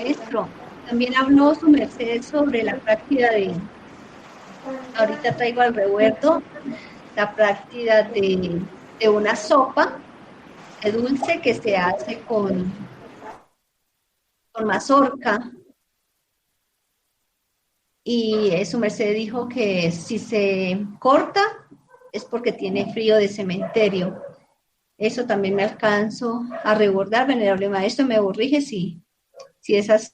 maestro. También habló su merced sobre la práctica ahorita traigo al recuerdo, la práctica de una sopa de dulce que se hace con mazorca. Y su merced dijo que si se corta es porque tiene frío de cementerio. Eso también me alcanzo a recordar, venerable maestro, me corrige si es así.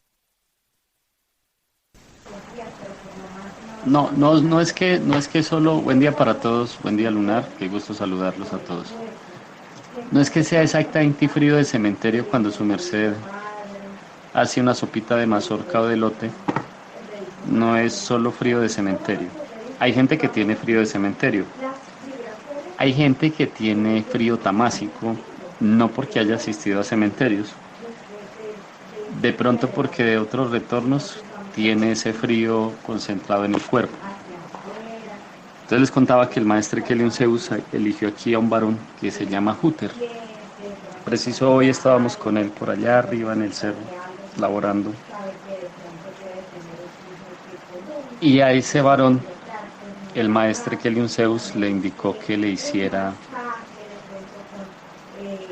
No es que solo, buen día para todos, buen día lunar, qué gusto saludarlos a todos. No es que sea exactamente frío de cementerio cuando su merced hace una sopita de mazorca o de elote, no es solo frío de cementerio. Hay gente que tiene frío de cementerio, hay gente que tiene frío tamásico, no porque haya asistido a cementerios, de pronto porque de otros retornos tiene ese frío concentrado en el cuerpo. Entonces les contaba que el maestro Kelion Zeus eligió aquí a un varón que se llama Júter. Preciso hoy estábamos con él por allá arriba en el cerro, laborando. Y a ese varón, el maestro Kelion Zeus le indicó que le hiciera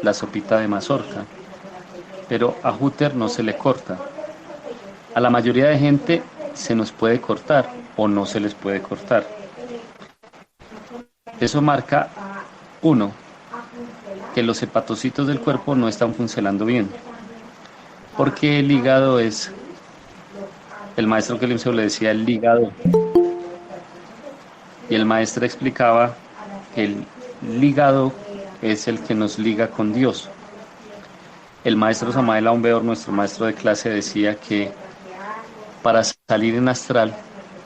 la sopita de mazorca. Pero a Júter no se le corta. A la mayoría de gente se nos puede cortar o no se les puede cortar. Eso marca, uno, que los hepatocitos del cuerpo no están funcionando bien. Porque el hígado el maestro que le decía el hígado. Y el maestro explicaba que el hígado es el que nos liga con Dios. El maestro Samael Aumbeor, nuestro maestro de clase, decía que para salir en astral,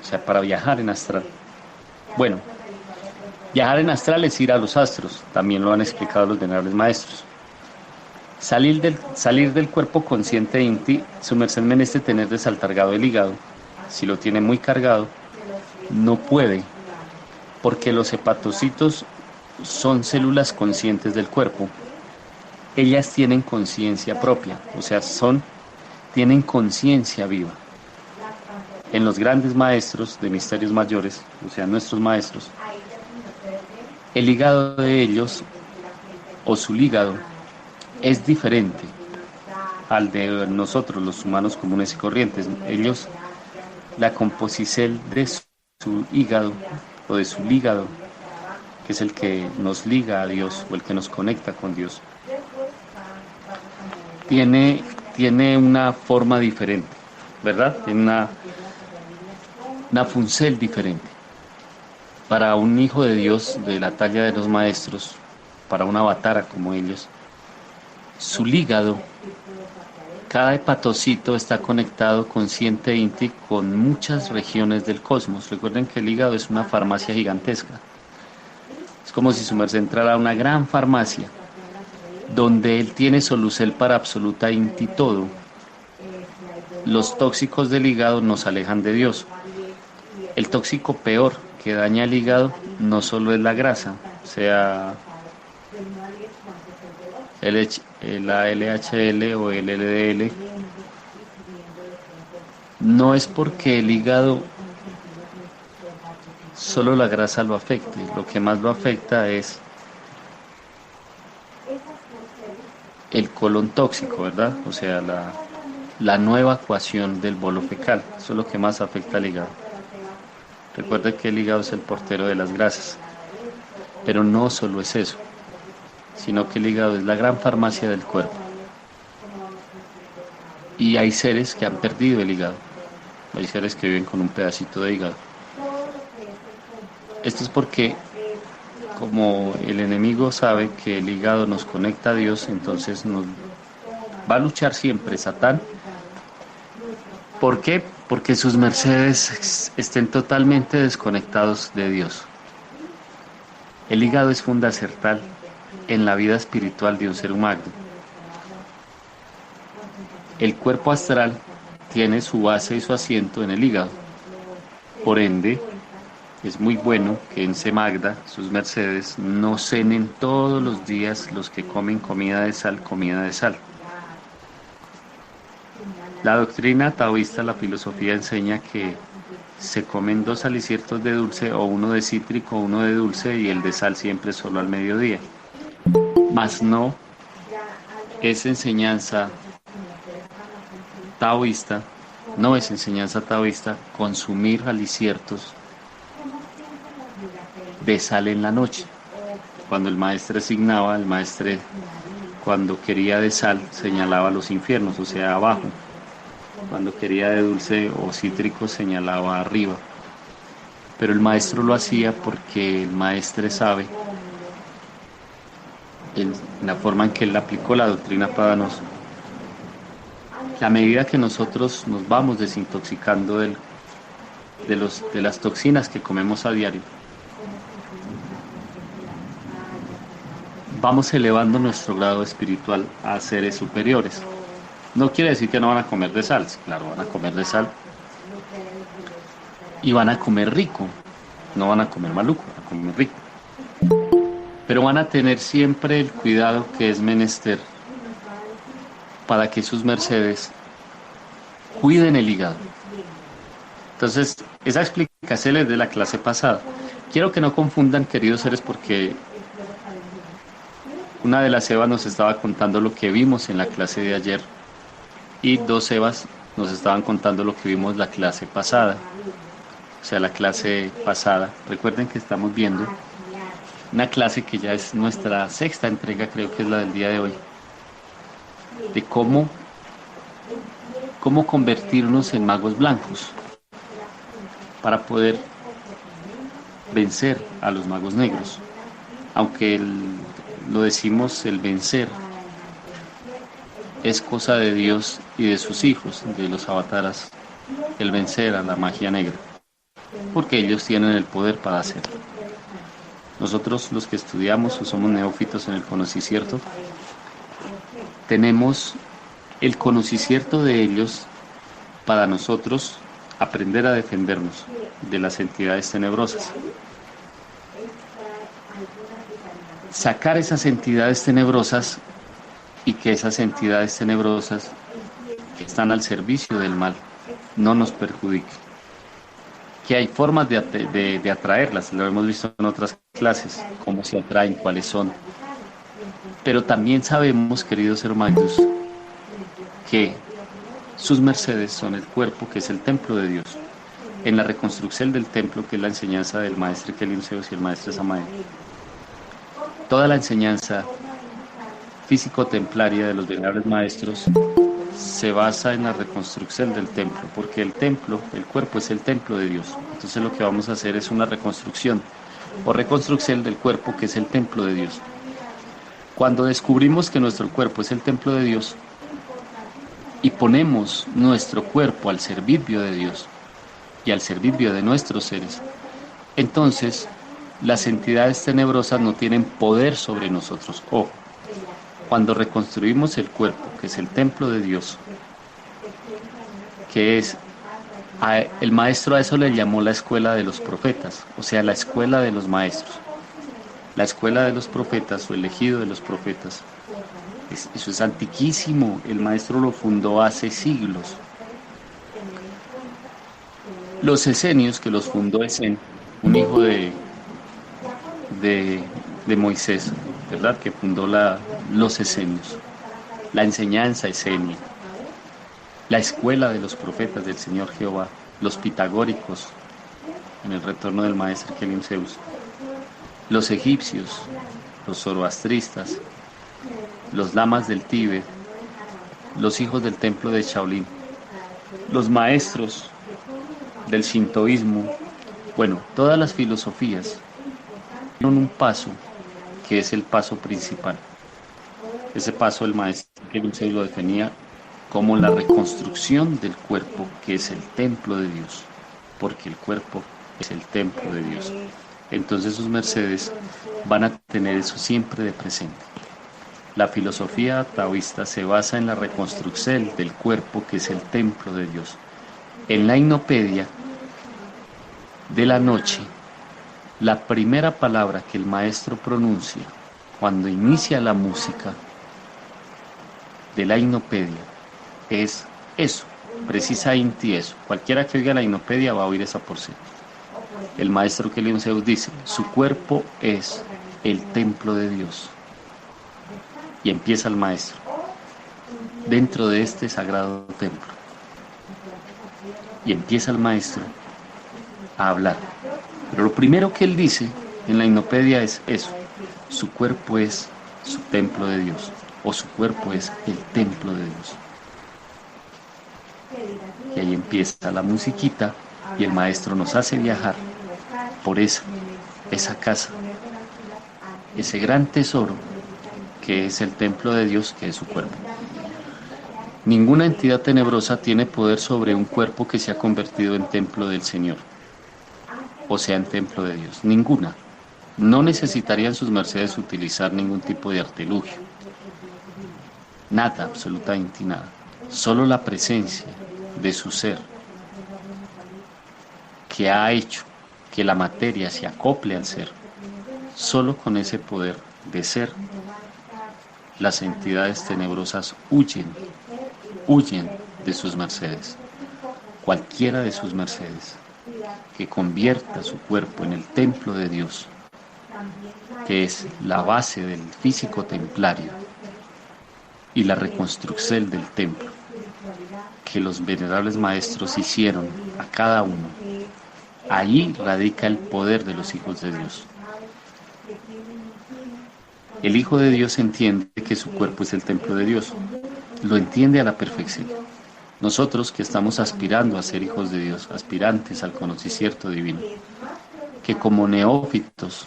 o sea, para viajar en astral, bueno, viajar en astral es ir a los astros, también lo han explicado los venerables maestros. Salir del cuerpo consciente de Inti, su merced meneste tener desaltargado el hígado. Si lo tiene muy cargado, no puede, porque los hepatocitos son células conscientes del cuerpo. Ellas tienen conciencia propia, o sea, tienen conciencia viva. En los grandes maestros de misterios mayores, o sea, nuestros maestros, el hígado de ellos, o su hígado, es diferente al de nosotros, los humanos comunes y corrientes. Ellos, la composición de su hígado, o de su hígado, que es el que nos liga a Dios, o el que nos conecta con Dios, tiene una forma diferente, ¿verdad? Tiene una función diferente. Para un hijo de Dios de la talla de los maestros, para una avatara como ellos, su hígado, cada hepatocito está conectado consciente e Inti con muchas regiones del cosmos. Recuerden que el hígado es una farmacia gigantesca. Es como si su merced entrara a una gran farmacia donde él tiene solucel para absoluta Inti todo. Los tóxicos del hígado nos alejan de Dios. El tóxico peor que daña el hígado no solo es la grasa, o sea, la LHL o el LDL, no es porque el hígado solo la grasa lo afecte, lo que más lo afecta es el colon tóxico, ¿verdad? O sea, la no evacuación del bolo fecal, eso es lo que más afecta al hígado. Recuerde que el hígado es el portero de las grasas, pero no solo es eso, sino que el hígado es la gran farmacia del cuerpo. Y hay seres que han perdido el hígado, hay seres que viven con un pedacito de hígado. Esto es porque, como el enemigo sabe que el hígado nos conecta a Dios, entonces nos va a luchar siempre Satán. ¿Por qué? Porque sus mercedes estén totalmente desconectados de Dios. El hígado es fundacertal en la vida espiritual de un ser humano. El cuerpo astral tiene su base y su asiento en el hígado. Por ende, es muy bueno que en Semagda sus mercedes no cenen todos los días los que comen comida de sal. La doctrina taoísta, la filosofía enseña que se comen dos aliciertos de dulce o uno de cítrico, uno de dulce y el de sal siempre solo al mediodía. Mas no es enseñanza taoísta, no es enseñanza taoísta consumir aliciertos de sal en la noche. Cuando el maestre asignaba, el maestre cuando quería de sal señalaba los infiernos, o sea, abajo. Cuando quería de dulce o cítrico señalaba arriba. Pero el maestro lo hacía porque el maestre sabe, en la forma en que él aplicó la doctrina Pádanos, a medida que nosotros nos vamos desintoxicando de las toxinas que comemos a diario, vamos elevando nuestro grado espiritual a seres superiores. No quiere decir que no van a comer de sal, claro, van a comer de sal y van a comer rico, no van a comer maluco, van a comer rico. Pero van a tener siempre el cuidado que es menester para que sus mercedes cuiden el hígado. Entonces, esa explicación es de la clase pasada. Quiero que no confundan, queridos seres, porque una de las Evas nos estaba contando lo que vimos en la clase de ayer y dos Evas nos estaban contando lo que vimos la clase pasada. O sea, la clase pasada. Recuerden que estamos viendo una clase que ya es nuestra sexta entrega, creo que es la del día de hoy, de cómo convertirnos en magos blancos para poder vencer a los magos negros. Aunque lo decimos, el vencer es cosa de Dios y de sus hijos, de los avataras, el vencer a la magia negra, porque ellos tienen el poder para hacerlo. Nosotros, los que estudiamos o somos neófitos en el conocicierto, tenemos el conocicierto de ellos para nosotros aprender a defendernos de las entidades tenebrosas. Sacar esas entidades tenebrosas y que esas entidades tenebrosas que están al servicio del mal no nos perjudiquen. Que hay formas de atraerlas, lo hemos visto en otras clases, cómo se atraen, cuáles son. Pero también sabemos, queridos hermanos, que sus mercedes son el cuerpo, que es el templo de Dios. En la reconstrucción del templo, que es la enseñanza del maestro Kelim Zeus y el maestro Samael, toda la enseñanza físico-templaria de los venerables maestros se basa en la reconstrucción del templo, porque el templo, el cuerpo es el templo de Dios. Entonces lo que vamos a hacer es una reconstrucción o reconstrucción del cuerpo, que es el templo de Dios. Cuando descubrimos que nuestro cuerpo es el templo de Dios y ponemos nuestro cuerpo al servicio de Dios y al servicio de nuestros seres, entonces las entidades tenebrosas no tienen poder sobre nosotros. Ojo, cuando reconstruimos el cuerpo, que es el templo de Dios, que es, el maestro a eso le llamó la escuela de los profetas, o sea, la escuela de los maestros. La escuela de los profetas o el ejido de los profetas, eso es antiquísimo, el maestro lo fundó hace siglos. Los esenios, que los fundó Esen, un hijo de Moisés, ¿verdad? Que fundó los esenios, la enseñanza esenia, la escuela de los profetas del Señor Jehová, los pitagóricos, en el retorno del maestro Kelim Zeus, los egipcios, los zoroastristas, los lamas del Tíbet, los hijos del templo de Shaolin, los maestros del shintoísmo, bueno, todas las filosofías dieron un paso que es el paso principal. Ese paso el maestro Kelim Zeus lo definía como la reconstrucción del cuerpo, que es el templo de Dios, porque el cuerpo es el templo de Dios. Entonces sus mercedes van a tener eso siempre de presente. La filosofía taoísta se basa en la reconstrucción del cuerpo, que es el templo de Dios. En la himnopedia de la noche, la primera palabra que el maestro pronuncia cuando inicia la música de la himnopedia es Eso, precisa Inti eso. Cualquiera que oiga la Hinopedia va a oír esa porción. El maestro Kelion Zeus dice, su cuerpo es el templo de Dios. Y empieza el maestro, dentro de este sagrado templo. Y empieza el maestro a hablar. Pero lo primero que él dice en la Hinopedia es eso, su cuerpo es su templo de Dios, o su cuerpo es el templo de Dios. Y ahí empieza la musiquita y el maestro nos hace viajar por esa casa, ese gran tesoro que es el templo de Dios, que es su cuerpo. Ninguna entidad tenebrosa tiene poder sobre un cuerpo que se ha convertido en templo del Señor, o sea, en templo de Dios. Ninguna. No necesitarían sus mercedes utilizar ningún tipo de artilugio. Nada, absolutamente nada. Solo la presencia de su ser, que ha hecho que la materia se acople al ser. Solo con ese poder de ser, las entidades tenebrosas huyen de sus mercedes. Cualquiera de sus mercedes que convierta su cuerpo en el templo de Dios, que es la base del físico templario y la reconstrucción del templo que los venerables maestros hicieron a cada uno. Allí radica el poder de los hijos de Dios. El Hijo de Dios entiende que su cuerpo es el templo de Dios. Lo entiende a la perfección. Nosotros que estamos aspirando a ser hijos de Dios, aspirantes al conocimiento divino, que como neófitos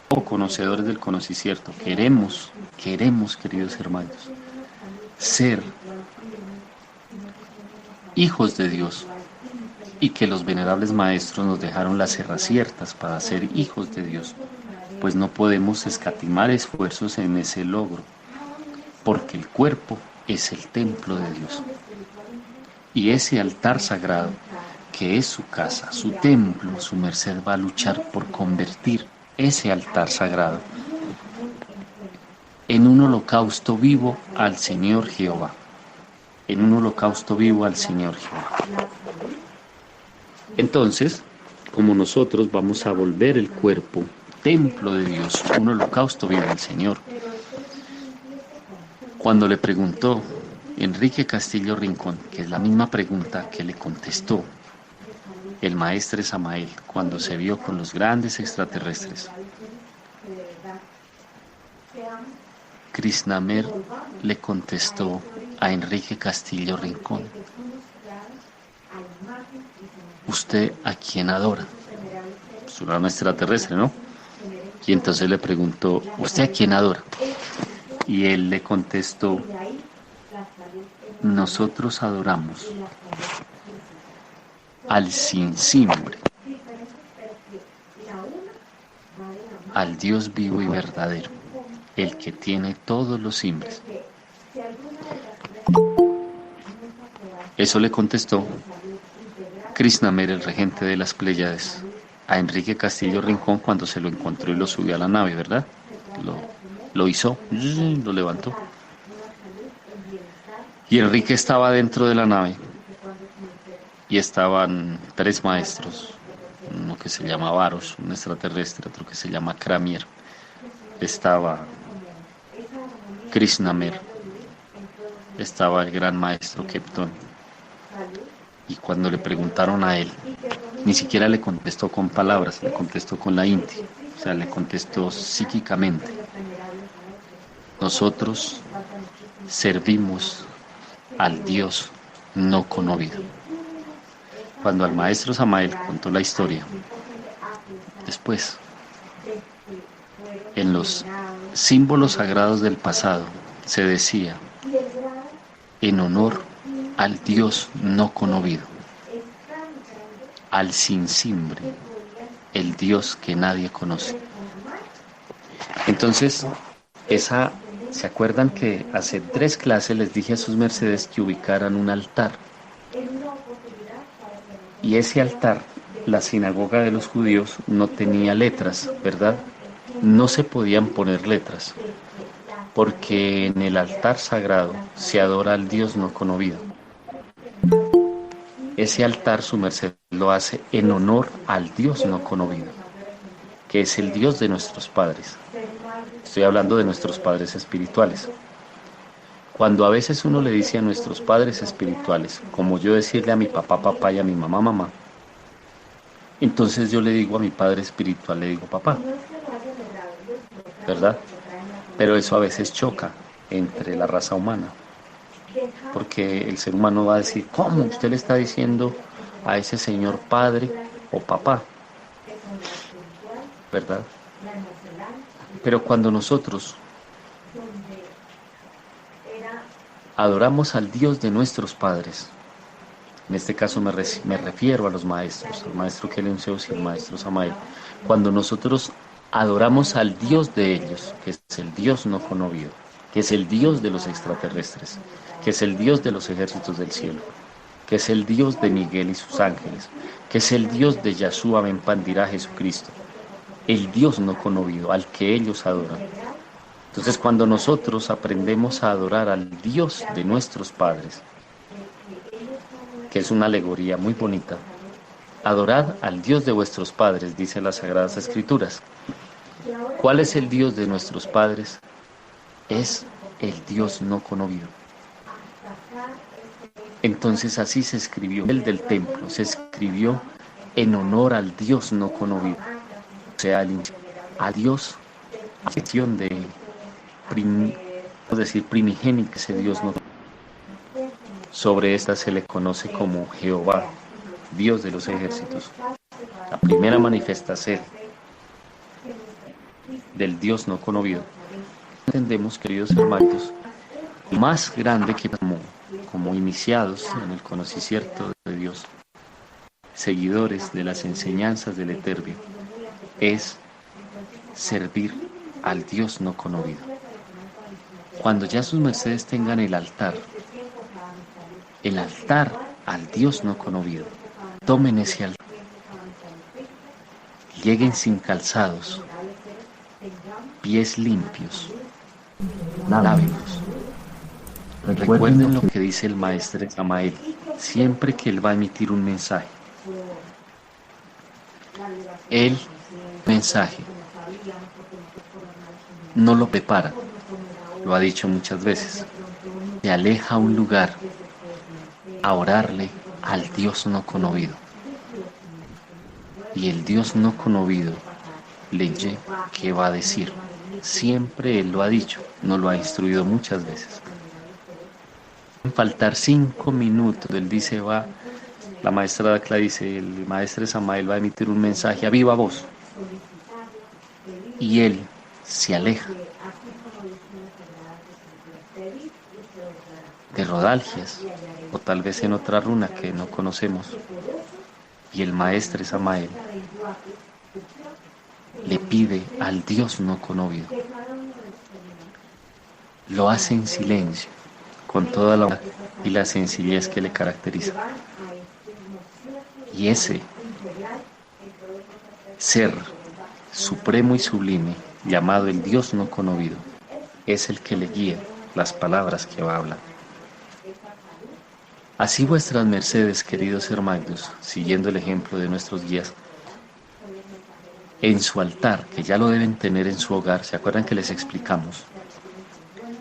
o conocedores del conocimiento queremos, queridos hermanos, ser hijos de Dios, y que los venerables maestros nos dejaron las herraciertas para ser hijos de Dios, pues no podemos escatimar esfuerzos en ese logro, porque el cuerpo es el templo de Dios. Y ese altar sagrado, que es su casa, su templo, su merced va a luchar por convertir ese altar sagrado en un holocausto vivo al Señor Jehová. En un holocausto vivo al Señor Jehová. Entonces, como nosotros vamos a volver el cuerpo templo de Dios, un holocausto vivo al Señor. Cuando le preguntó Enrique Castillo Rincón, que es la misma pregunta que le contestó el maestre Samael cuando se vio con los grandes extraterrestres, Krishnamr le contestó a Enrique Castillo Rincón, ¿usted a quién adora? Pues era un extraterrestre, ¿no? Y entonces le preguntó, ¿usted a quién adora? Y él le contestó, nosotros adoramos al Sinsimbre, al Dios vivo y verdadero, el que tiene todos los simbres. Eso le contestó Krishnamr, el regente de las Pléyades, a Enrique Castillo Rincón cuando se lo encontró y lo subió a la nave, ¿verdad? Lo hizo, lo levantó. Y Enrique estaba dentro de la nave y estaban tres maestros, uno que se llama Varos, un extraterrestre, otro que se llama Cramier, estaba Krishnamr, estaba el gran maestro Keptón. Y cuando le preguntaron a él, ni siquiera le contestó con palabras, le contestó con la Inti, o sea, le contestó psíquicamente. Nosotros servimos al Dios no conocido. Cuando al maestro Samael contó la historia, después, en los símbolos sagrados del pasado, se decía, en honor al Dios no conocido, al Sinsimbre, el Dios que nadie conoce. Entonces, ¿se acuerdan que hace 3 clases les dije a sus mercedes que ubicaran un altar? Y ese altar, la sinagoga de los judíos, no tenía letras, ¿verdad? No se podían poner letras, porque en el altar sagrado se adora al Dios no conocido. Ese altar su merced lo hace en honor al Dios no conocido, que es el Dios de nuestros padres. Estoy hablando de nuestros padres espirituales. Cuando a veces uno le dice a nuestros padres espirituales, como yo decirle a mi papá, papá y a mi mamá, mamá, entonces yo le digo a mi padre espiritual, le digo papá, ¿verdad? Pero eso a veces choca entre la raza humana, porque el ser humano va a decir, ¿cómo usted le está diciendo a ese señor padre o papá? ¿Verdad? Pero cuando nosotros adoramos al Dios de nuestros padres, en este caso me refiero a los maestros, al maestro Kelenseos y al maestro Samael, cuando nosotros adoramos al Dios de ellos, que es el Dios no conocido, que es el Dios de los extraterrestres, que es el Dios de los ejércitos del cielo, que es el Dios de Miguel y sus ángeles, que es el Dios de Yahshua Ben Pandirá Jesucristo, el Dios no conocido, al que ellos adoran. Entonces, cuando nosotros aprendemos a adorar al Dios de nuestros padres, que es una alegoría muy bonita, adorad al Dios de vuestros padres, dice las Sagradas Escrituras. ¿Cuál es el Dios de nuestros padres? Es el Dios no conocido. Entonces así se escribió, el del templo, se escribió en honor al Dios no conocido, o sea, a Dios, a excepción de primigénito, ese Dios no. Sobre esta se le conoce como Jehová, Dios de los ejércitos. La primera manifestación del Dios no conocido. Entendemos, queridos hermanos, más grande que como iniciados en el conocimiento de Dios, seguidores de las enseñanzas del Eterno, es servir al Dios no conocido. Cuando ya sus mercedes tengan el altar al Dios no conocido, tomen ese altar, lleguen sin calzados, pies limpios, lávenlos. Recuerden lo que dice el maestro Samael siempre que él va a emitir un mensaje. El mensaje no lo prepara, lo ha dicho muchas veces, se aleja a un lugar a orarle al Dios no conocido. Y el Dios no conocido le dice qué va a decir. Siempre él lo ha dicho, nos lo ha instruido muchas veces. Faltar 5 minutos, él dice, la maestra Dacla dice, el maestro Samael va a emitir un mensaje a viva voz. Y él se aleja de Rodalgias, o tal vez en otra runa que no conocemos. Y el maestro Samael le pide al Dios no conocido. Lo hace en silencio, con toda la y la sencillez que le caracteriza. Y ese ser supremo y sublime, llamado el Dios no conocido, es el que le guía las palabras que va a hablar. Así vuestras mercedes, queridos hermanos, siguiendo el ejemplo de nuestros guías, en su altar, que ya lo deben tener en su hogar, ¿se acuerdan que les explicamos?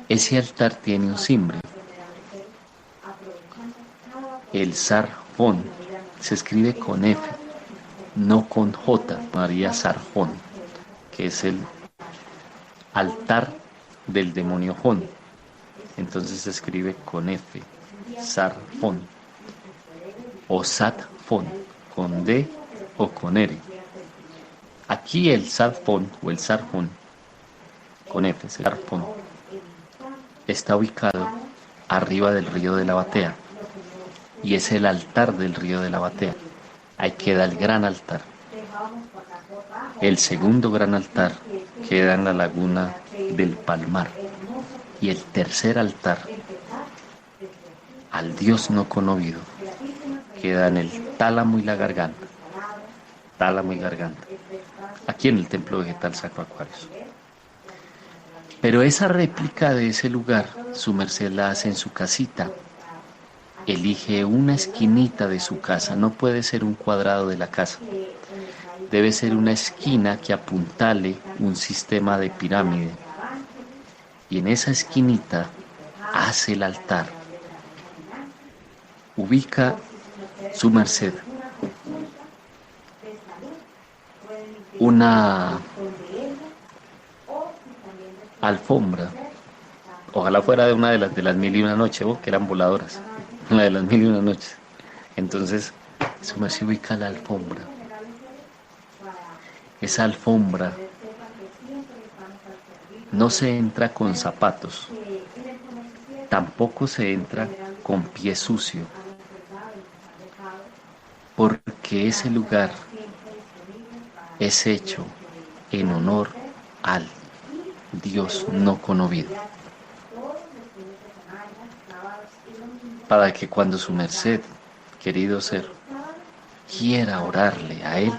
Ese altar tiene un simbre. El Sarfón se escribe con F, no con J, María Sarfón, que es el altar del demonio Jón. Entonces se escribe con F, Sarfón, o Satfón, con D o con R. Aquí el Sarfón o el Sarfón, con F, Sarfón, está ubicado arriba del río de la Batea, y es el altar del río de la Batea. Ahí queda el gran altar. El segundo gran altar queda en la laguna del Palmar, y el tercer altar al Dios no conocido queda en el Tálamo y la Garganta. Tálamo y Garganta, aquí en el Templo Vegetal Sacro Acuarios. Pero esa réplica de ese lugar, su merced la hace en su casita, elige una esquinita de su casa, no puede ser un cuadrado de la casa, debe ser una esquina que apuntale un sistema de pirámide. Y en esa esquinita hace el altar. Ubica su merced una alfombra, ojalá fuera de una de las mil y una noches, que eran voladoras, una de las mil y una noches. Entonces, su merced ubica la alfombra. Esa alfombra no se entra con zapatos, tampoco se entra con pie sucio, porque ese lugar es hecho en honor al Dios no conocido, para que cuando su merced, querido ser, quiera orarle a él,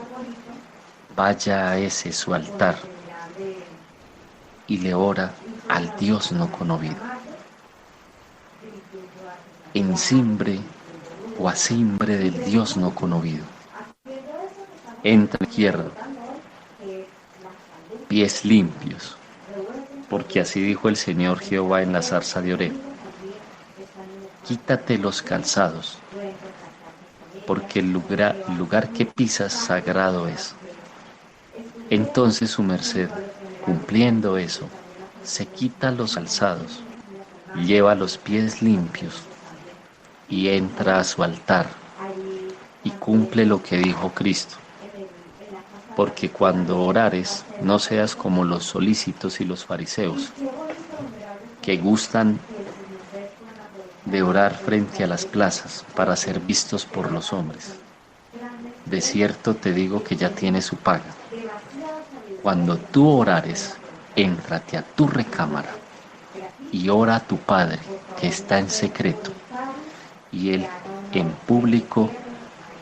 vaya a ese su altar y le ora al Dios no conocido. En cimbre o a cimbre del Dios no conocido. Entra izquierdo, pies limpios, porque así dijo el Señor Jehová en la zarza de Oreb. Quítate los calzados, porque el lugar que pisas sagrado es. Entonces su merced, cumpliendo eso, se quita los calzados, lleva los pies limpios y entra a su altar y cumple lo que dijo Cristo. Porque cuando orares, no seas como los solícitos y los fariseos, que gustan de orar frente a las plazas para ser vistos por los hombres. De cierto te digo que ya tiene su paga. Cuando tú orares, éntrate a tu recámara y ora a tu Padre que está en secreto, y Él en público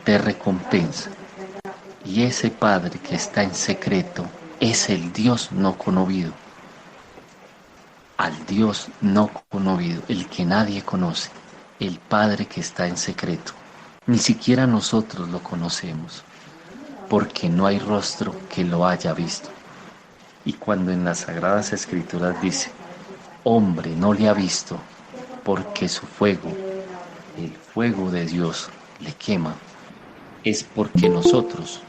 te recompensa. Y ese Padre que está en secreto es el Dios no conocido. Al Dios no conocido, el que nadie conoce, el Padre que está en secreto. Ni siquiera nosotros lo conocemos, porque no hay rostro que lo haya visto. Y cuando en las Sagradas Escrituras dice, hombre no le ha visto, porque su fuego, el fuego de Dios, le quema, es porque nosotros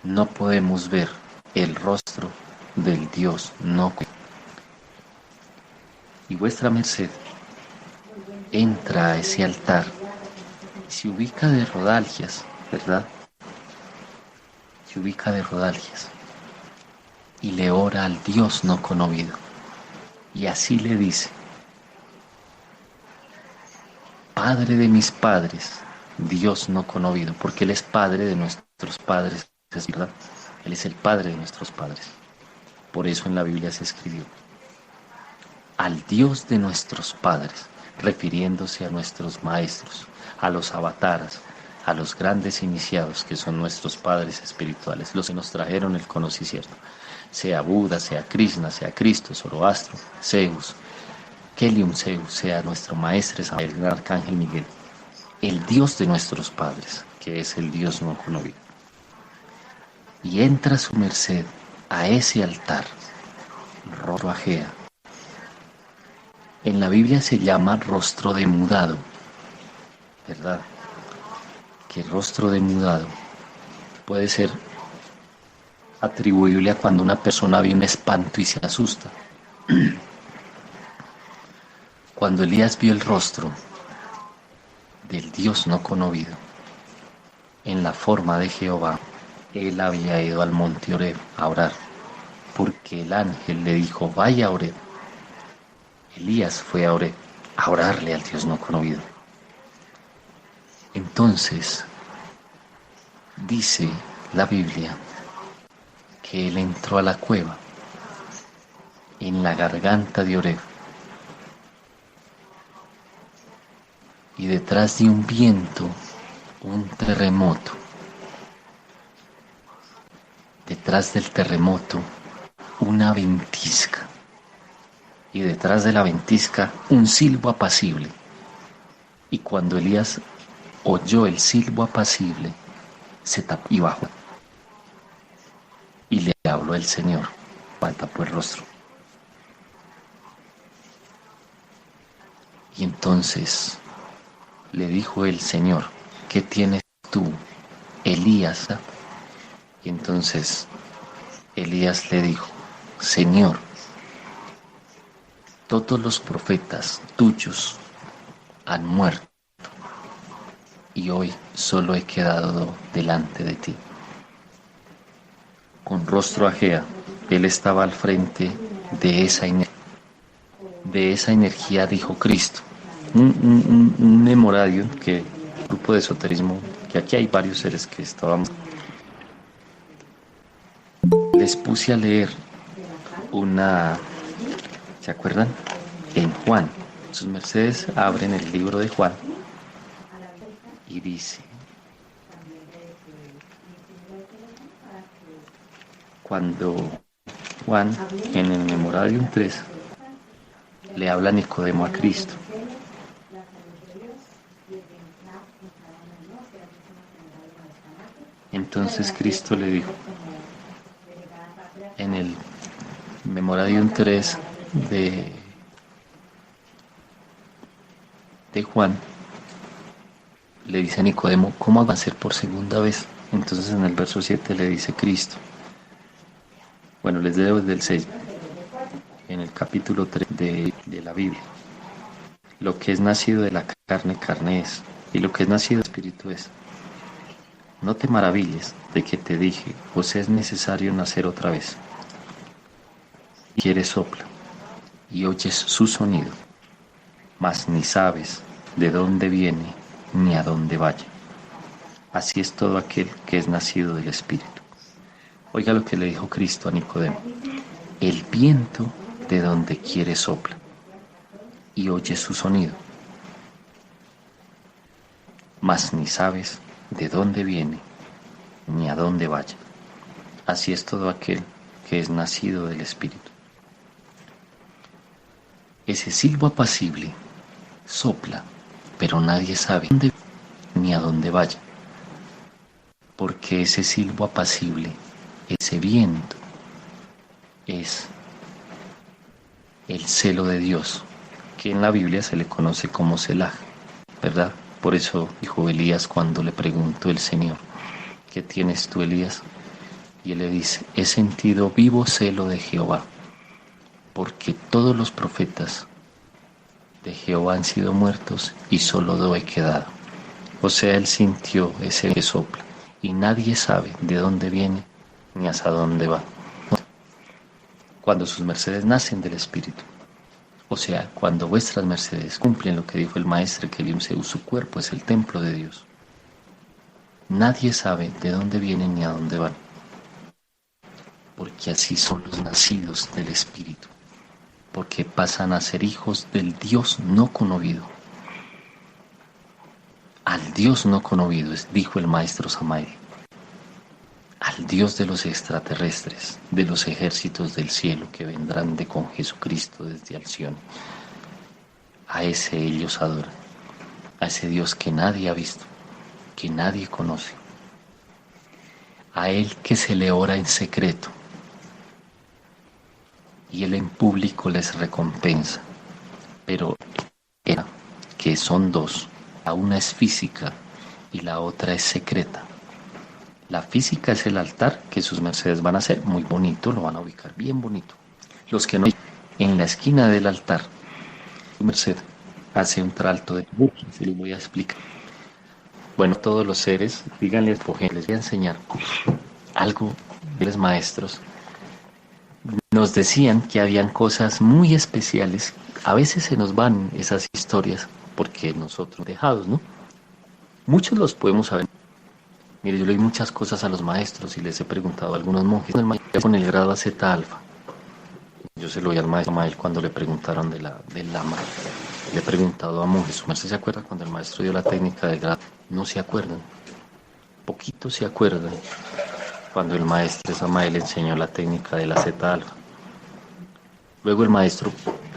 no podemos ver el rostro del Dios no conocido. Y vuestra merced entra a ese altar, se ubica de rodallas, ¿verdad? Se ubica de rodallas y le ora al Dios no conocido. Y así le dice, Padre de mis padres, Dios no conocido, porque Él es Padre de nuestros padres, ¿es verdad? Él es el Padre de nuestros padres. Por eso en la Biblia se escribió, al Dios de nuestros padres, refiriéndose a nuestros maestros, a los avataras, a los grandes iniciados que son nuestros padres espirituales, los que nos trajeron el conocimiento, sea Buda, sea Krishna, sea Cristo, Zoroastro, Zeus, Kelium Zeus, sea nuestro maestro, el gran arcángel Miguel, el Dios de nuestros padres, que es el Dios no conocido. Y entra su merced a ese altar, rostro ajea. En la Biblia se llama rostro demudado, ¿verdad? Que rostro demudado puede ser atribuible a cuando una persona ve un espanto y se asusta. Cuando Elías vio el rostro del Dios no conocido en la forma de Jehová, él había ido al monte Oreb a orar, porque el ángel le dijo, vaya a Oreb. Elías fue a Oreb a orarle al Dios no conocido. Entonces, dice la Biblia que él entró a la cueva en la garganta de Oreb y detrás de un viento, un terremoto. Detrás del terremoto, una ventisca. Y detrás de la ventisca, un silbo apacible. Y cuando Elías oyó el silbo apacible, se tapó y bajó. Y le habló el Señor, tapó el rostro. Y entonces le dijo el Señor, ¿qué tienes tú, Elías? Y entonces Elías le dijo, Señor, todos los profetas tuyos han muerto y hoy solo he quedado delante de ti. Con rostro ajea, él estaba al frente de esa energía, dijo Cristo. Un memorario que grupo de esoterismo, que aquí hay varios seres que estábamos. Les puse a leer una, ¿se acuerdan? En Juan. Sus mercedes abren el libro de Juan y dice, cuando Juan en el Memorarium 3 le habla a Nicodemo a Cristo. Entonces Cristo le dijo, en el Memorarium 3 de Juan, le dice a Nicodemo, ¿cómo va a ser por segunda vez? Entonces en el verso 7 le dice Cristo, bueno, les leo desde el 6, en el capítulo 3 de la Biblia, lo que es nacido de la carne, carne es, y lo que es nacido del Espíritu es. No te maravilles de que te dije, os es necesario nacer otra vez. Y quieres sopla, y oyes su sonido, mas ni sabes de dónde viene ni a dónde vaya. Así es todo aquel que es nacido del Espíritu. Oiga lo que le dijo Cristo a Nicodemo. El viento de donde quiere sopla, y oyes su sonido, mas ni sabes de dónde viene ni a dónde vaya. Así es todo aquel que es nacido del Espíritu. Ese silbo apacible sopla, pero nadie sabe dónde ni a dónde vaya, porque ese silbo apacible, ese viento, es el celo de Dios, que en la Biblia se le conoce como Selah, ¿verdad? Por eso dijo Elías cuando le preguntó el Señor, ¿qué tienes tú, Elías? Y él le dice, he sentido vivo celo de Jehová, porque todos los profetas de Jehová han sido muertos y solo yo he quedado. O sea, él sintió ese que sopla y nadie sabe de dónde viene ni hasta dónde va. Cuando sus mercedes nacen del Espíritu, o sea, cuando vuestras mercedes cumplen lo que dijo el maestro que su cuerpo es el templo de Dios. Nadie sabe de dónde vienen ni a dónde van, porque así son los nacidos del Espíritu, porque pasan a ser hijos del Dios no conocido. Al Dios no conocido, dijo el maestro Samael, al Dios de los extraterrestres, de los ejércitos del cielo que vendrán de con Jesucristo desde Alción. A ese ellos adoran, a ese Dios que nadie ha visto, que nadie conoce, a Él que se le ora en secreto, y Él en público les recompensa. Pero que son dos, la una es física y la otra es secreta. La física es el altar que sus mercedes van a hacer, muy bonito, lo van a ubicar bien bonito. Los que no, en la esquina del altar, su merced hace un tralto de buque, se les voy a explicar. Bueno, todos los seres, díganle, les voy a enseñar algo de los maestros. Nos decían que habían cosas muy especiales, a veces se nos van esas historias porque nosotros dejados, ¿no? Muchos los podemos saber. Mire, yo le doy muchas cosas a los maestros y les he preguntado a algunos monjes el maestro con el grado a Zeta Alfa. Yo se lo doy al maestro Mael cuando le preguntaron del Lama. Le he preguntado a monjes, ¿su merced se acuerda cuando el maestro dio la técnica del grado? No se acuerdan. Poquito se acuerdan cuando el maestro Samael enseñó la técnica de la Zeta Alfa. Luego el maestro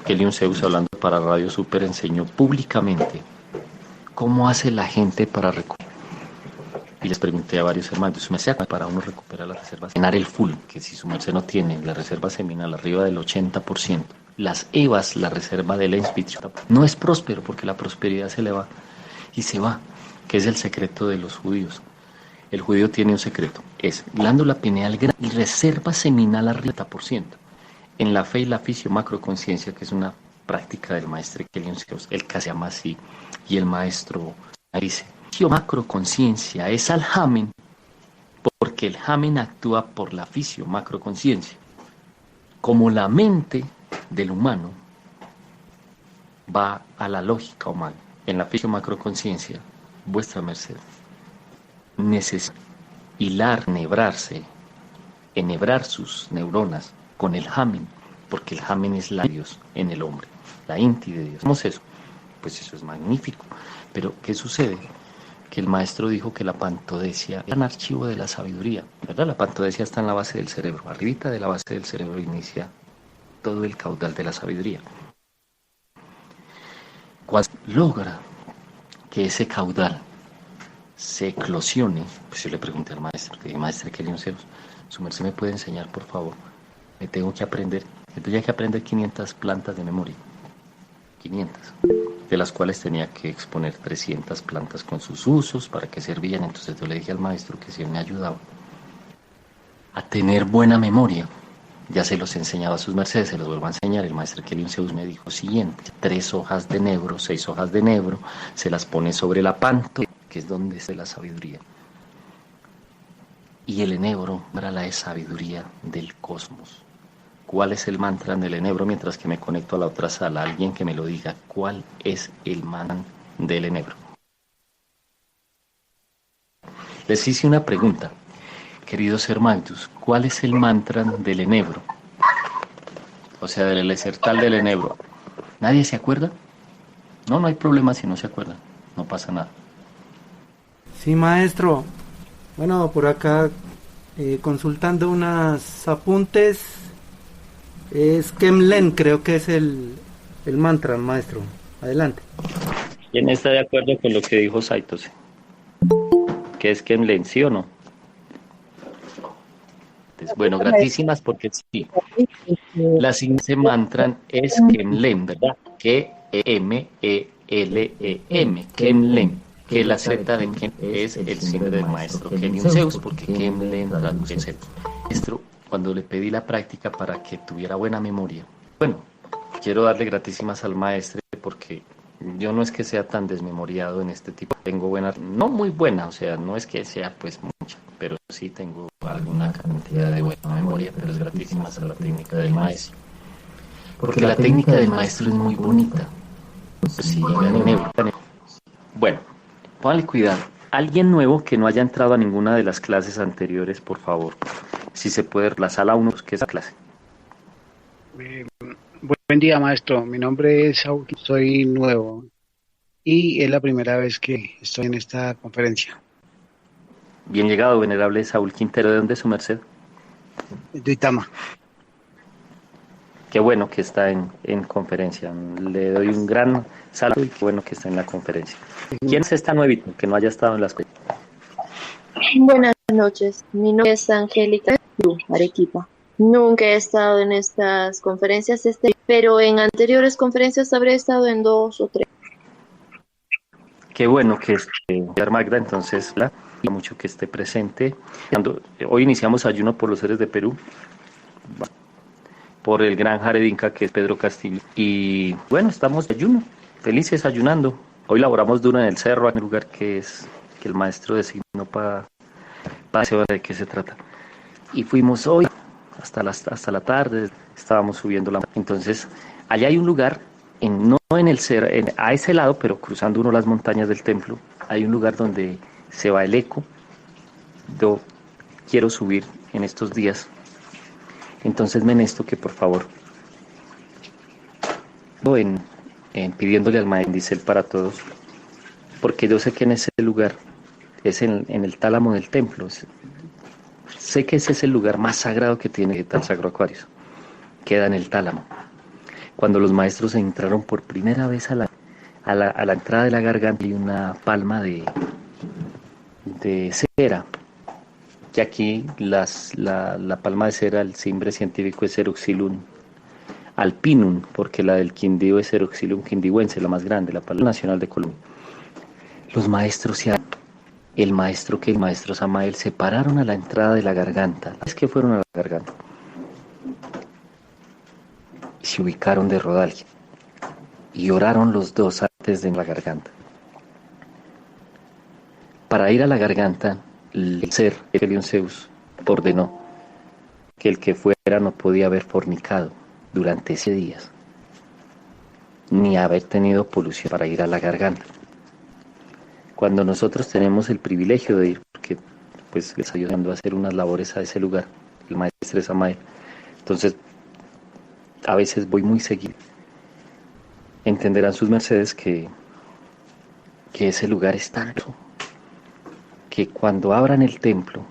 Kelion Zeus, hablando para Radio Super, enseñó públicamente ¿cómo hace la gente para recuperar? Y les pregunté a varios hermanos, su merced, para uno recuperar la reserva seminal, el full, que si su merced no tiene la reserva seminal arriba del 80%, las EVAs, la reserva de Lenspitz, no es próspero porque la prosperidad se le va y se va, que es el secreto de los judíos. El judío tiene un secreto, es glándula pineal grande y reserva seminal arriba del 80%. En la fe y la fisiomacroconciencia, que es una práctica del maestro Kelion Zeus, el que se llama así, y el maestro dice, fisiomacroconciencia es al Hamen, porque el Hamen actúa por la fisiomacroconciencia. Como la mente del humano va a la lógica humana, en la fisiomacroconciencia, vuestra merced necesita hilar, enhebrar sus neuronas con el Hamen, porque el Hamen es la de Dios en el hombre, la inti de Dios. ¿Cómo es eso? Pues eso es magnífico. Pero, ¿qué sucede? Que el maestro dijo que la pantodesia es un archivo de la sabiduría, ¿verdad? La pantodesia está en la base del cerebro. Arribita de la base del cerebro inicia todo el caudal de la sabiduría. Cuando logra que ese caudal se eclosione, pues yo le pregunté al maestro, que maestro Kelion Zeus, su merced me puede enseñar, por favor, me tengo que aprender, tenía que aprender 500 plantas de memoria, 500, de las cuales tenía que exponer 300 plantas con sus usos, para qué servían. Entonces yo le dije al maestro que si él me ayudaba a tener buena memoria, ya se los enseñaba a sus mercedes, se los vuelvo a enseñar. El maestro Kelion Zeus me dijo siguiente: 3 hojas de nebro, 6 hojas de nebro, se las pone sobre la panto, que es donde está la sabiduría. Y el enebro era la sabiduría del cosmos. ¿Cuál es el mantra del enebro? Mientras que me conecto a la otra sala, alguien que me lo diga, ¿cuál es el mantra del enebro? Les hice una pregunta, queridos hermanos, ¿cuál es el mantra del enebro? O sea, del elesertal del enebro. ¿Nadie se acuerda? No, no hay problema si no se acuerdan, no pasa nada. Sí, maestro. Bueno, por acá consultando unos apuntes, es Kemlen, creo que es el mantra, maestro. Adelante. ¿Quién está de acuerdo con lo que dijo Saitose? ¿Qué es Kemlen, sí o no? Bueno, gratísimas porque sí. La siguiente mantra es Kemlen, ¿verdad? K-E-M-E-L-E-M, Kemlen. Que la Z de Kem es el signo del maestro Kelion Zeus, porque Kemlen traduce Z. Maestro, cuando le pedí la práctica para que tuviera buena memoria, bueno, quiero darle gratísimas al maestro porque yo no es que sea tan desmemoriado en este tipo. Tengo buena, no muy buena, o sea, no es que sea pues mucha, pero sí tengo alguna cantidad de buena memoria, pero es gratísimas a la técnica del maestro. Porque la técnica del maestro es muy bonita. Sí, bueno, póngale cuidado. Alguien nuevo que no haya entrado a ninguna de las clases anteriores, por favor. Si se puede, la sala 1, que es la clase. Buen día, maestro. Mi nombre es Saúl, soy nuevo y es la primera vez que estoy en esta conferencia. Bien llegado, venerable Saúl Quintero. ¿De dónde es su merced? De Itama. Qué bueno que está en conferencia. Le doy un gran saludo y qué bueno que está en la conferencia. ¿Quién es esta nuevita que no haya estado en la escuela? Buenas noches, mi nombre es Angélica Arequipa. Nunca he estado en estas conferencias, pero en anteriores conferencias habré estado en 2 o 3. Qué bueno que Magda, entonces, mucho que esté presente. Hoy iniciamos ayuno por los seres de Perú, por el gran Jaredinca que es Pedro Castillo. Y bueno, estamos de ayuno, felices ayunando. Hoy laboramos duro en el cerro, en el lugar que el maestro designó para saber de qué se trata. Y fuimos hoy hasta la tarde, estábamos subiendo la... Entonces, allá hay un lugar, no en el cerro, a ese lado, pero cruzando uno las montañas del templo, hay un lugar donde se va el eco. Yo quiero subir en estos días. Entonces me esto que por favor, en pidiéndole al maestro Dicel para todos, porque yo sé que en ese lugar es en el tálamo del templo. Sé que ese es el lugar más sagrado que tiene el Sagro Aquarius. Queda en el tálamo. Cuando los maestros entraron por primera vez a a la entrada de la garganta hay una palma de cera, que aquí la palma de cera, el nombre científico es Ceroxylum alpinum, porque la del Quindío es Ceroxylum quindiwense, la más grande, la palma nacional de Colombia. Los maestros, el maestro Samael se pararon a la entrada de la garganta. Es que fueron a la garganta. Se ubicaron de rodillas y oraron los dos antes de la garganta. Para ir a la garganta, el ser Helion Zeus ordenó que el que fuera no podía haber fornicado durante 7 días, ni haber tenido polución para ir a la garganta. Cuando nosotros tenemos el privilegio de ir, porque pues les ayudando a hacer unas labores a ese lugar, el maestro Samael, entonces a veces voy muy seguido. Entenderán sus mercedes que ese lugar es tanto que cuando abran el templo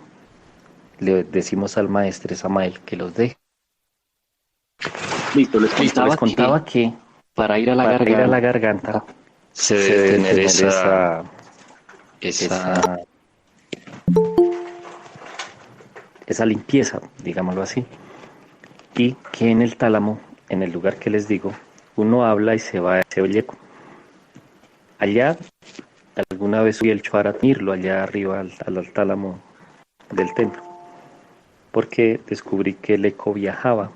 le decimos al maestro Samael que los deje. Listo, les contaba que para ir a la garganta se debe tener esa limpieza, digámoslo así, y que en el tálamo, en el lugar que les digo, uno habla y se oye eco. Allá, alguna vez fui el Chuara a irlo allá arriba al tálamo del templo, porque descubrí que el eco viajaba.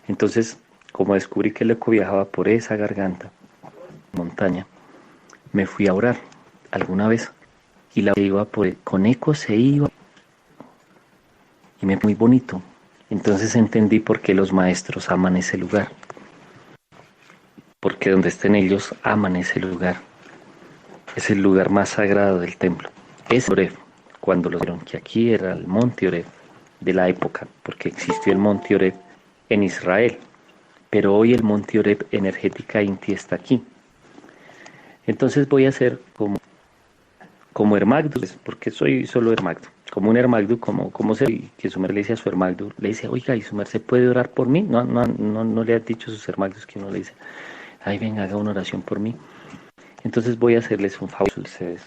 Entonces, como descubrí que el eco viajaba por esa garganta, montaña, me fui a orar alguna vez y la iba con eco se iba y me fue muy bonito. Entonces entendí por qué los maestros aman ese lugar, porque donde estén ellos aman ese lugar. Es el lugar más sagrado del templo. Es Oreb, cuando lo vieron que aquí era el monte Oreb de la época, porque existió el monte Oreb en Israel, pero hoy el monte Oreb energética Inti está aquí. Entonces voy a hacer como Hermagdu, porque soy solo Hermagdu, como un Hermagdu, como se que su merced le dice a su Hermagdu, le dice, oiga, ¿y su merced puede orar por mí? No le ha dicho a sus Hermagdus que uno le dice, ay, venga, haga una oración por mí. Entonces voy a hacerles un favor a ustedes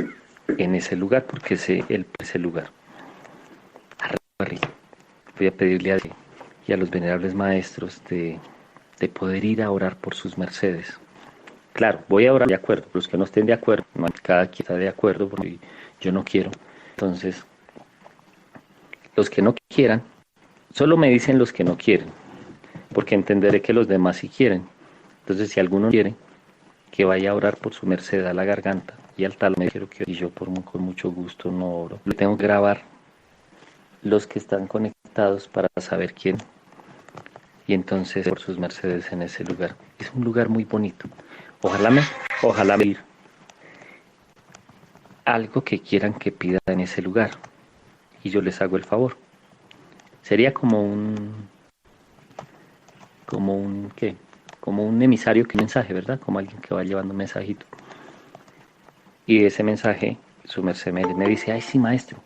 en ese lugar, porque ese lugar. Arriba. Voy a pedirle a Dios y a los venerables maestros de poder ir a orar por sus mercedes. Claro, voy a orar de acuerdo, los que no estén de acuerdo, cada quien está de acuerdo, porque yo no quiero. Entonces, los que no quieran, solo me dicen los que no quieren, porque entenderé que los demás sí quieren. Entonces, si alguno quiere, que vaya a orar por su merced a la garganta y al tálamo, y yo con mucho gusto no oro. Le tengo que grabar los que están conectados para saber quién. Y entonces por sus mercedes en ese lugar. Es un lugar muy bonito. Ojalá me ir. Algo que quieran que pida en ese lugar. Y yo les hago el favor. Sería como un emisario que mensaje, ¿verdad? Como alguien que va llevando un mensajito. Y ese mensaje, su merced me dice, ay sí maestro,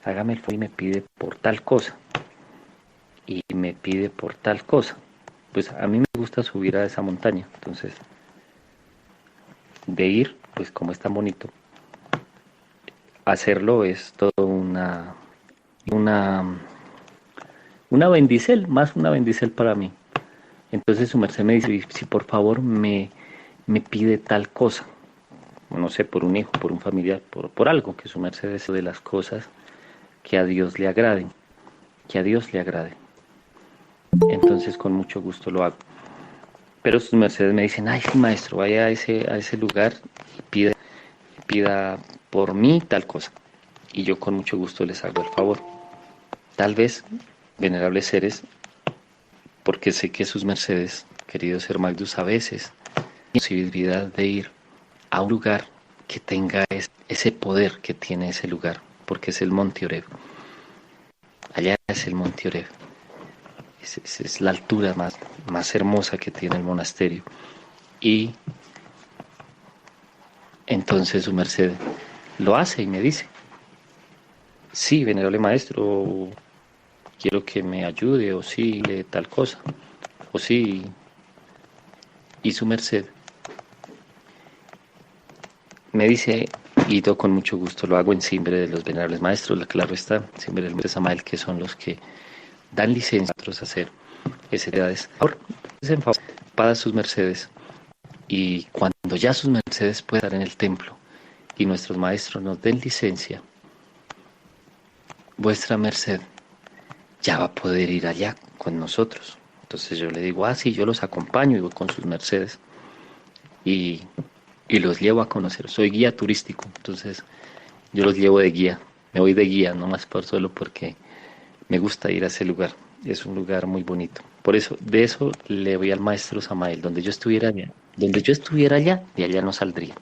hágame el favor y me pide por tal cosa. Y me pide por tal cosa. Pues a mí me gusta subir a esa montaña. Entonces, de ir, pues como es tan bonito, hacerlo es todo una bendicel, más una bendicel para mí. Entonces su merced me dice, si por favor me pide tal cosa, no sé, por un hijo, por un familiar, por algo, que su merced desee de las cosas que a Dios le agraden, Entonces con mucho gusto lo hago. Pero sus mercedes me dicen, ay sí maestro, vaya a ese lugar y pida por mí tal cosa. Y yo con mucho gusto les hago el favor. Tal vez, venerables seres, porque sé que sus mercedes, queridos Hermagdus, a veces tienen posibilidad de ir a un lugar que tenga ese poder que tiene ese lugar, porque es el monte Oreb. Allá es el monte Oreb. Es la altura más hermosa que tiene el monasterio. Y entonces su merced lo hace y me dice, sí, venerable maestro, quiero que me ayude, o sí, tal cosa, o sí. Y su merced me dice Guido, con mucho gusto lo hago en Simbre de los Venerables Maestros, claro está, Simbre del Monte Samael, que son los que dan licencia a otros a hacer esas edades. Ahora, para sus mercedes, y cuando ya sus mercedes puedan estar en el templo y nuestros maestros nos den licencia, vuestra merced ya va a poder ir allá con nosotros. Entonces yo le digo, sí, yo los acompaño y voy con sus mercedes y los llevo a conocer. Soy guía turístico, entonces yo los llevo de guía. Me voy de guía, no más por solo porque me gusta ir a ese lugar. Es un lugar muy bonito. Por eso, de eso le voy al maestro Samael. Donde yo estuviera allá, de allá no saldría.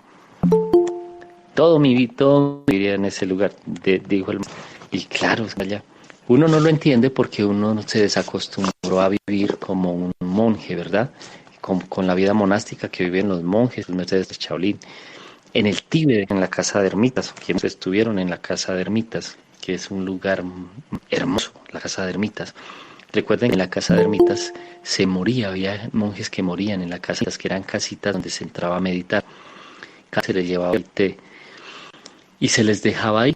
Todo viviría en ese lugar, dijo el maestro. Y claro, allá. Uno no lo entiende porque uno no se desacostumbró a vivir como un monje, ¿verdad? Con la vida monástica que viven los monjes, los mercedes de Shaolin. En el Tíbet, en la casa de ermitas, quienes estuvieron en la casa de ermitas, que es un lugar hermoso, la casa de ermitas. Recuerden que en la casa de ermitas se moría, había monjes que morían en la casa, que eran casitas donde se entraba a meditar. Se les llevaba el té y se les dejaba ahí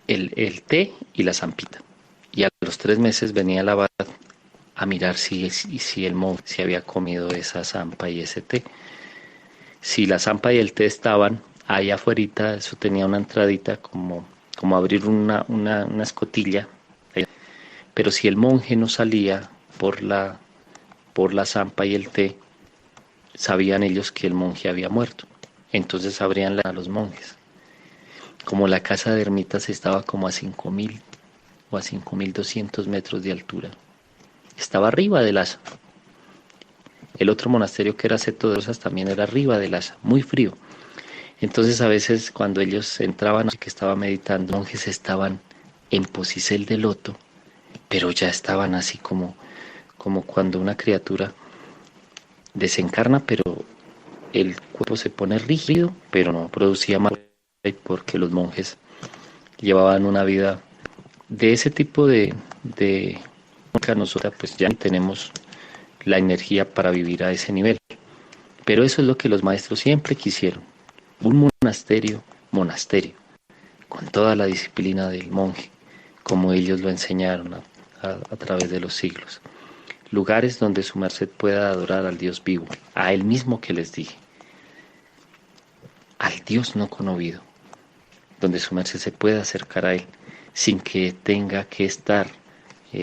el té y la zampita. Y a los 3 meses venía el abad a mirar si el monje se había comido esa zampa y ese té. Si la zampa y el té estaban ahí afuera, eso tenía una entradita como abrir una escotilla. Pero si el monje no salía por la zampa y el té, sabían ellos que el monje había muerto. Entonces abrían a los monjes. Como la casa de ermitas estaba como a 5.000 o a 5.200 metros de altura. Estaba arriba del Lhasa. El otro monasterio que era Seto de Rosas también era arriba del Lhasa, muy frío. Entonces a veces cuando ellos entraban, que estaba meditando, los monjes estaban en posicel de loto, pero ya estaban así como cuando una criatura desencarna, pero el cuerpo se pone rígido, pero no producía mal, porque los monjes llevaban una vida de ese tipo de nosotros pues ya tenemos la energía para vivir a ese nivel. Pero eso es lo que los maestros siempre quisieron. Un monasterio, con toda la disciplina del monje, como ellos lo enseñaron a través de los siglos. Lugares donde su merced pueda adorar al Dios vivo, a él mismo que les dije, al Dios no conocido, donde su merced se pueda acercar a él, sin que tenga que estar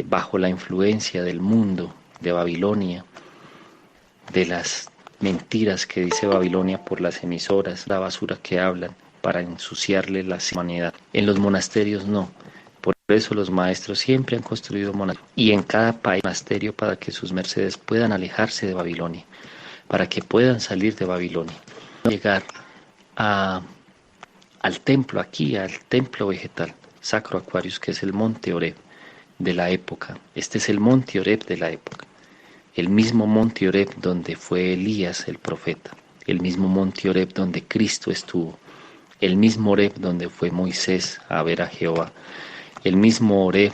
bajo la influencia del mundo, de Babilonia, de las mentiras que dice Babilonia por las emisoras, la basura que hablan para ensuciarle la humanidad. En los monasterios no. Por eso los maestros siempre han construido monasterios y en cada país monasterio para que sus mercedes puedan alejarse de Babilonia, para que puedan salir de Babilonia, llegar al templo aquí, al templo vegetal, Sacro Aquarius, que es el monte Oreb de la época. Este es el monte Oreb de la época. El mismo monte Oreb donde fue Elías el profeta, el mismo monte Oreb donde Cristo estuvo, el mismo Oreb donde fue Moisés a ver a Jehová, el mismo Oreb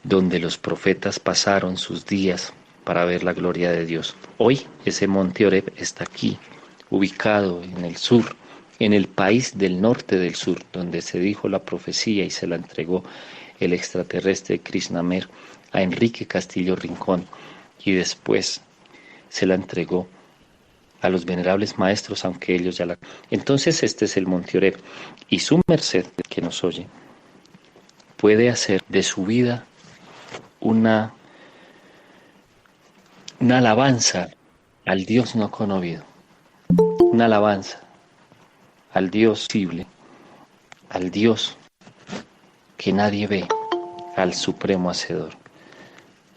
donde los profetas pasaron sus días para ver la gloria de Dios. Hoy ese monte Oreb está aquí, ubicado en el sur, en el país del norte del sur, donde se dijo la profecía y se la entregó el extraterrestre Krishnamer a Enrique Castillo Rincón, y después se la entregó a los venerables maestros, aunque ellos ya la... Entonces este es el monte Oreb, y su merced, que nos oye, puede hacer de su vida una alabanza al Dios no conocido, una alabanza al Dios visible, al Dios que nadie ve, al Supremo Hacedor,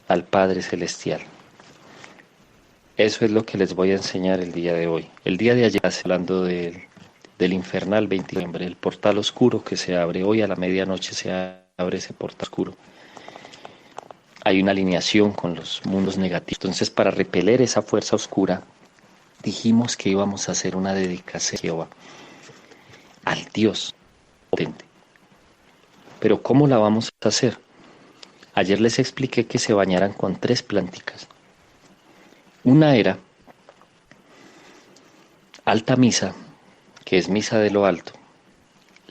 al Padre Celestial. Eso es lo que les voy a enseñar el día de hoy. El día de ayer, hablando del infernal 20 de noviembre, el portal oscuro que se abre hoy a la medianoche, se abre ese portal oscuro. Hay una alineación con los mundos negativos. Entonces, para repeler esa fuerza oscura, dijimos que íbamos a hacer una dedicación a Jehová, al Dios potente. Pero ¿cómo la vamos a hacer? Ayer les expliqué que se bañaran con 3 plánticas. Una era alta misa, que es misa de lo alto.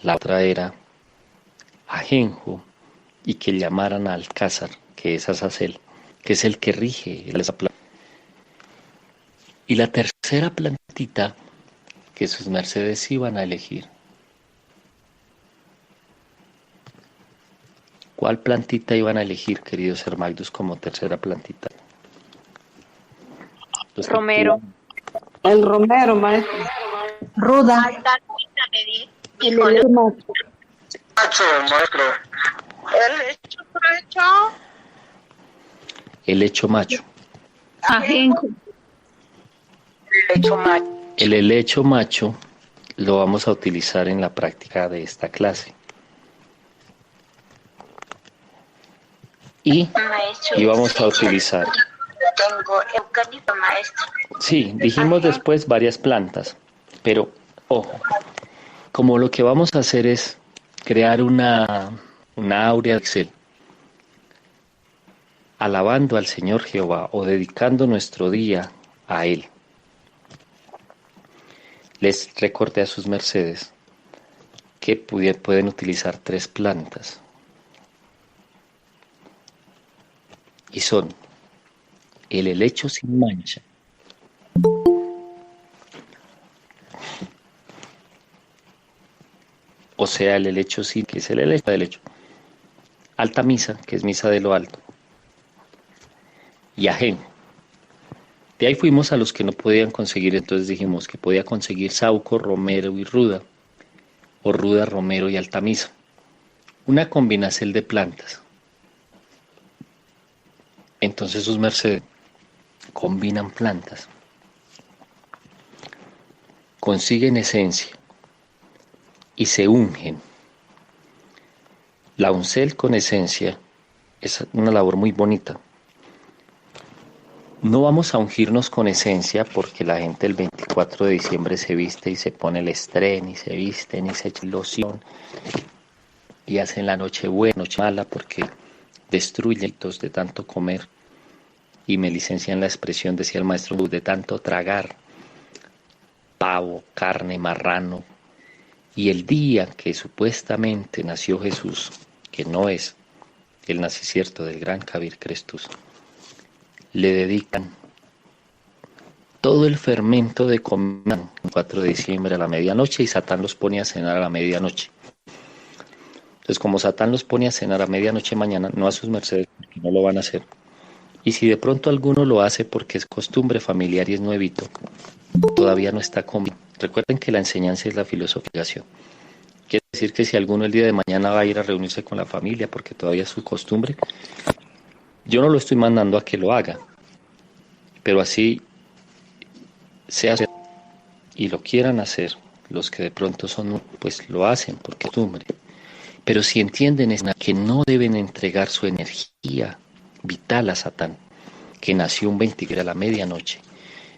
La otra era ajenjo y que llamaran a alcázar, que es Azazel, que es el que rige esa planta. Y la tercera plantita que sus mercedes iban a elegir. ¿Cuál plantita iban a elegir, queridos hermanos, como tercera plantita? Romero. El romero, maestro. Ruda. El helecho macho. El hecho macho. Ajenjo. El helecho macho lo vamos a utilizar en la práctica de esta clase. Y vamos a utilizar. Tengo eucalipto, maestro. Sí, dijimos después varias plantas, pero ojo, como lo que vamos a hacer es crear una áurea de Excel, alabando al Señor Jehová o dedicando nuestro día a Él. Les recordé a sus mercedes que pueden utilizar 3 plantas. Y son el helecho sin mancha, o sea, el helecho sin, que es el helecho del hecho, alta misa, que es misa de lo alto, y ajenjo. De ahí fuimos a los que no podían conseguir, entonces dijimos que podía conseguir sauco, romero y ruda, o ruda, romero y alta misa. Una combinación de plantas. Entonces sus mercedes combinan plantas, consiguen esencia y se ungen. La uncel con esencia es una labor muy bonita. No vamos a ungirnos con esencia porque la gente el 24 de diciembre se viste y se pone el estreno y se visten y se echan loción y hacen la noche buena, noche mala, porque destruyen de tanto comer. Y me licencian la expresión, decía el maestro, de tanto tragar pavo, carne, marrano. Y el día que supuestamente nació Jesús, que no es el nacimiento del gran Kabir Crestus, le dedican todo el fermento de comer el 4 de diciembre a la medianoche y Satán los pone a cenar a la medianoche. Entonces, como Satán los pone a cenar a medianoche mañana, no a sus mercedes, porque no lo van a hacer. Y si de pronto alguno lo hace porque es costumbre familiar y es nuevito, todavía no está conmigo. Recuerden que la enseñanza es la filosofización. Quiere decir que si alguno el día de mañana va a ir a reunirse con la familia porque todavía es su costumbre, yo no lo estoy mandando a que lo haga, pero así se hace y lo quieran hacer, los que de pronto son, pues lo hacen porque es costumbre. Pero si entienden es que no deben entregar su energía vital a Satán, que nació un 20 a la medianoche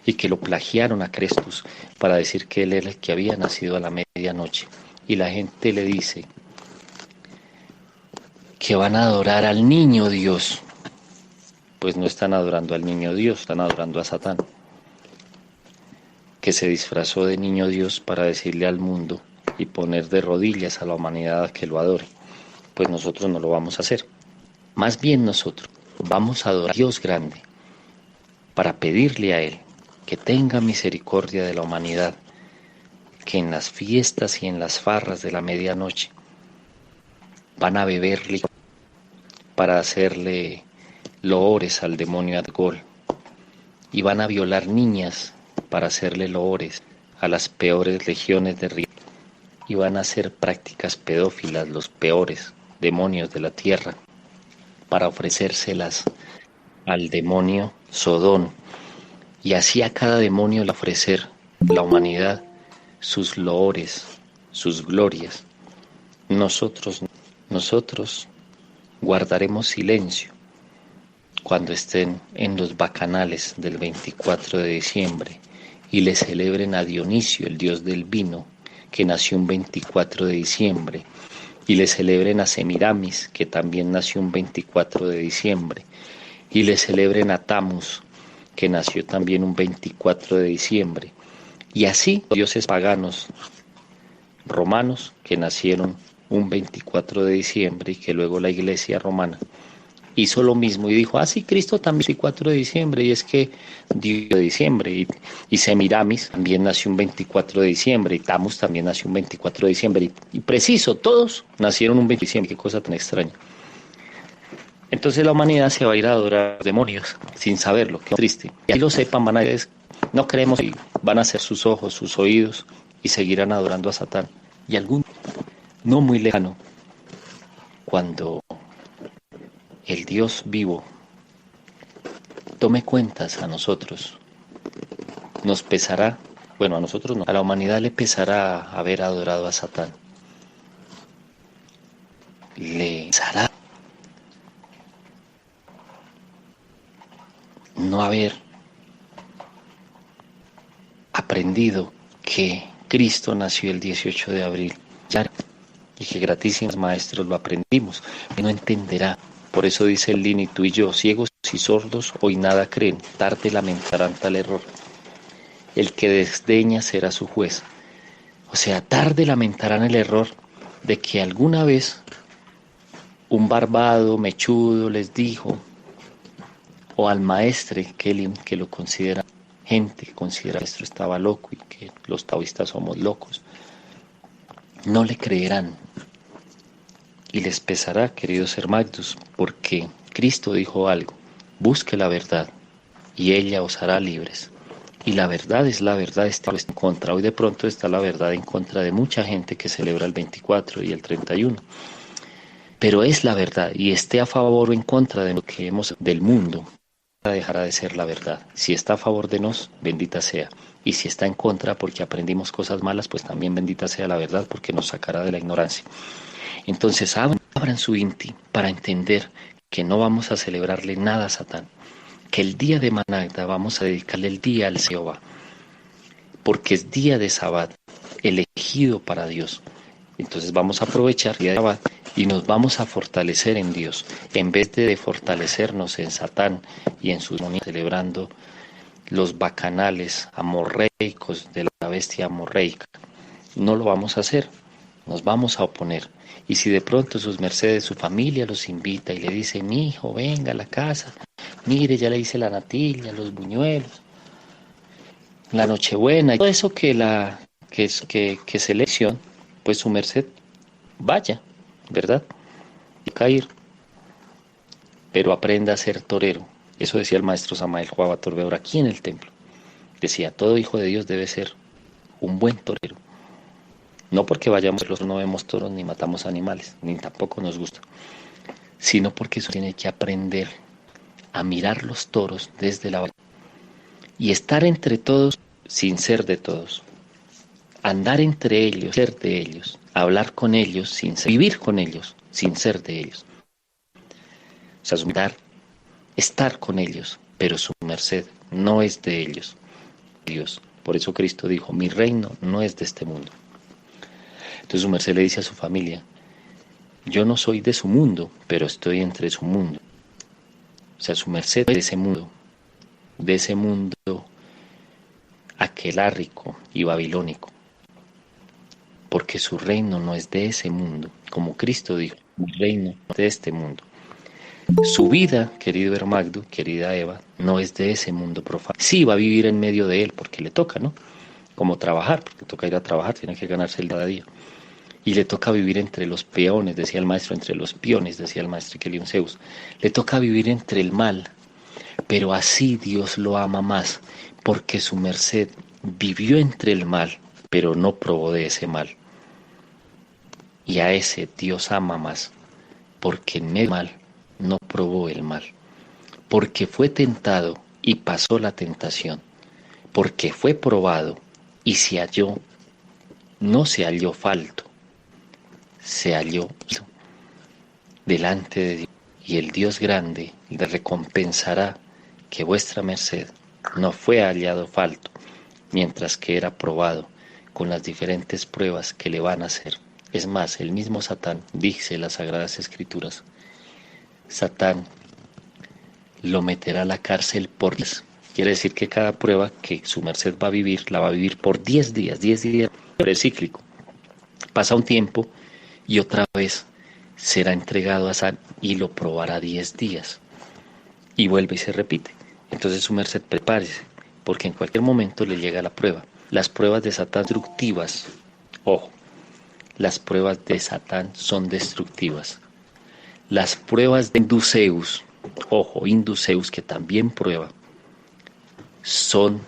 y que lo plagiaron a Crestus para decir que él era el que había nacido a la medianoche. Y la gente le dice que van a adorar al niño Dios. Pues no están adorando al niño Dios, están adorando a Satán, que se disfrazó de niño Dios para decirle al mundo y poner de rodillas a la humanidad a que lo adore. Pues nosotros no lo vamos a hacer. Más bien nosotros vamos a adorar a Dios grande para pedirle a Él que tenga misericordia de la humanidad, que en las fiestas y en las farras de la medianoche van a beberle para hacerle loores al demonio Adgol y van a violar niñas para hacerle loores a las peores legiones de río y van a hacer prácticas pedófilas los peores demonios de la tierra para ofrecérselas al demonio Sodón y así a cada demonio le ofrecer la humanidad sus loores, sus glorias. Nosotros guardaremos silencio cuando estén en los bacanales del 24 de diciembre y le celebren a Dionisio, el dios del vino, que nació un 24 de diciembre, y le celebren a Semiramis, que también nació un 24 de diciembre, y le celebren a Tamus, que nació también un 24 de diciembre. Y así dioses paganos romanos que nacieron un 24 de diciembre y que luego la Iglesia romana hizo lo mismo y dijo, sí, Cristo también 24 de diciembre, y es que Dios de diciembre, y Semiramis también nació un 24 de diciembre, y Tamus también nació un 24 de diciembre, y preciso, todos nacieron un 24 de diciembre, qué cosa tan extraña. Entonces la humanidad se va a ir a adorar a los demonios, sin saberlo, qué triste. Y ahí lo sepan, van a decir, no creemos, y van a hacer sus ojos, sus oídos, y seguirán adorando a Satán. Y algún, no muy lejano, cuando el Dios vivo tome cuentas a nosotros, nos pesará, bueno, a nosotros no, a la humanidad le pesará haber adorado a Satán. Le pesará no haber aprendido que Cristo nació el 18 de abril y que gratísimos maestros lo aprendimos, y no entenderá. Por eso dice el Lini, tú y yo, ciegos y sordos, hoy nada creen, tarde lamentarán tal error. El que desdeña será su juez. O sea, tarde lamentarán el error de que alguna vez un barbado, mechudo, les dijo, o al maestre que lo considera, gente que considera que esto estaba loco y que los taoístas somos locos, no le creerán. Y les pesará, queridos hermanos, porque Cristo dijo algo, busque la verdad y ella os hará libres. Y la verdad es la verdad, está en contra. Hoy de pronto está la verdad en contra de mucha gente que celebra el 24 y el 31. Pero es la verdad, y esté a favor o en contra de lo que hemos del mundo, dejará de ser la verdad. Si está a favor de nos, bendita sea. Y si está en contra porque aprendimos cosas malas, pues también bendita sea la verdad porque nos sacará de la ignorancia. Entonces abran su inti para entender que no vamos a celebrarle nada a Satán, que el día de Managda vamos a dedicarle el día al Jehová, porque es día de Sabbat, elegido para Dios. Entonces vamos a aprovechar el día de Sabbat y nos vamos a fortalecer en Dios, en vez de fortalecernos en Satán y en sus demonios, celebrando los bacanales amorreicos de la bestia amorreica. No lo vamos a hacer, nos vamos a oponer. Y si de pronto sus mercedes, su familia los invita y le dice, mi hijo, venga a la casa, mire, ya le hice la natilla, los buñuelos, la nochebuena, y todo eso que es elección, pues su merced, vaya, ¿verdad? Y caer, pero aprenda a ser torero. Eso decía el maestro Samael Juava Torbeor aquí en el templo. Decía, todo hijo de Dios debe ser un buen torero. No porque vayamos, no vemos toros ni matamos animales, ni tampoco nos gusta, sino porque eso tiene que aprender a mirar los toros desde la y estar entre todos sin ser de todos, andar entre ellos, ser de ellos, hablar con ellos sin ser, vivir con ellos sin ser de ellos. O sea, estar con ellos, pero su merced no es de ellos. Dios. Por eso Cristo dijo, mi reino no es de este mundo. Entonces su merced le dice a su familia, yo no soy de su mundo, pero estoy entre su mundo. O sea, su merced es de ese mundo aquelárrico y babilónico, porque su reino no es de ese mundo, como Cristo dijo, mi reino no es de este mundo. Su vida, querido Hermagdo, querida Eva, no es de ese mundo profano. Sí, va a vivir en medio de él, porque le toca, ¿no? Como trabajar, porque toca ir a trabajar, tiene que ganarse el cada día. Y le toca vivir entre los peones, decía el maestro, entre los piones, decía el maestro Ikelion Zeus. Le toca vivir entre el mal, pero así Dios lo ama más, porque su merced vivió entre el mal, pero no probó de ese mal. Y a ese Dios ama más, porque en medio del mal no probó el mal, porque fue tentado y pasó la tentación, porque fue probado y se halló, no se halló falto, se halló delante de Dios, y el Dios grande le recompensará que vuestra merced no fue hallado falto, mientras que era probado con las diferentes pruebas que le van a hacer. Es más, el mismo Satán, dice las Sagradas Escrituras, Satán lo meterá a la cárcel por 10. Quiere decir que cada prueba que su merced va a vivir, la va a vivir por 10 días, pero es cíclico. Pasa un tiempo y otra vez será entregado a Satán y lo probará 10 días. Y vuelve y se repite. Entonces su merced prepárese, porque en cualquier momento le llega la prueba. Las pruebas de Satán destructivas. Ojo, las pruebas de Satán son destructivas. Las pruebas de Induceus, ojo, Induceus que también prueba, son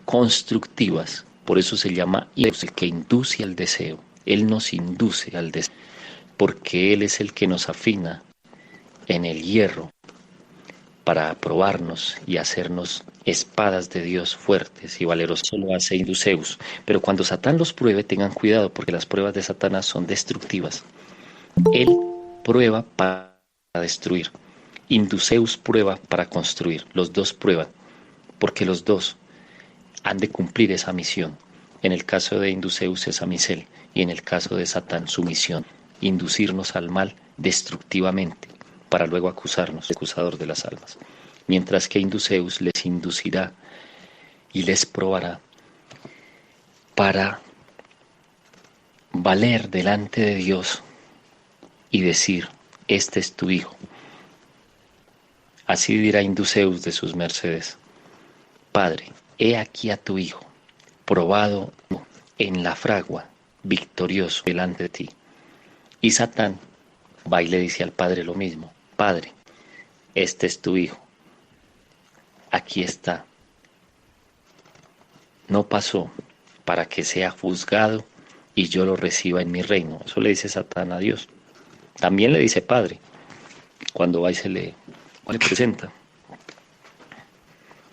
constructivas. Por eso se llama Induceus, el que induce al deseo. Él nos induce al deseo, porque Él es el que nos afina en el hierro para probarnos y hacernos espadas de Dios fuertes y valerosas. Eso lo hace Induceus. Pero cuando Satán los pruebe, tengan cuidado, porque las pruebas de Satanás son destructivas. Él prueba para destruir. Induceus prueba para construir. Los dos prueban, porque los dos han de cumplir esa misión. En el caso de Induceus es Amisel, y en el caso de Satán su misión, inducirnos al mal destructivamente, para luego acusarnos, acusador de las almas. Mientras que Induceus les inducirá y les probará para valer delante de Dios y decir, este es tu hijo. Así dirá Induceus de sus mercedes, Padre, he aquí a tu hijo, probado en la fragua, victorioso delante de ti. Y Satán va y le dice al Padre lo mismo, Padre, este es tu hijo, aquí está. No pasó para que sea juzgado y yo lo reciba en mi reino. Eso le dice Satán a Dios. También le dice Padre, cuando va y se le presenta.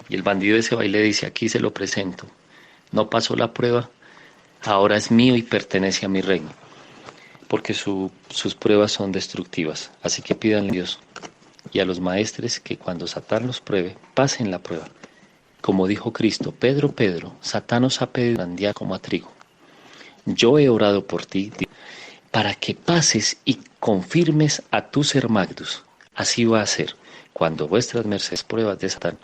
Y el bandido ese va y le dice, aquí se lo presento. No pasó la prueba, ahora es mío y pertenece a mi reino. Porque sus pruebas son destructivas. Así que pídanle a Dios y a los maestres que cuando Satán los pruebe, pasen la prueba. Como dijo Cristo, Pedro, Pedro, Satán os ha pedido sandía como a trigo. Yo he orado por ti para que pases y confirmes a tus hermanos. Así va a ser. Cuando vuestras mercedes pruebas de Satán,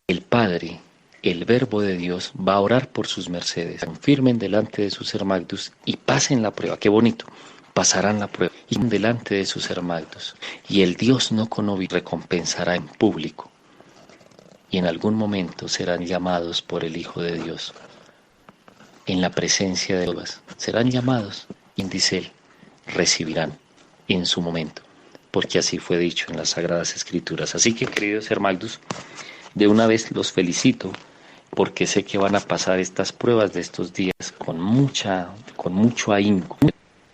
el Padre, el Verbo de Dios, va a orar por sus mercedes. Confirmen delante de sus hermanos y pasen la prueba. Qué bonito. Pasarán la prueba y delante de sus hermanos. Y el Dios no conoce recompensará en público. Y en algún momento serán llamados por el Hijo de Dios. En la presencia de Dios serán llamados y en Disel recibirán en su momento. Porque así fue dicho en las Sagradas Escrituras. Así que, queridos hermanos, de una vez los felicito porque sé que van a pasar estas pruebas de estos días con mucho ahínco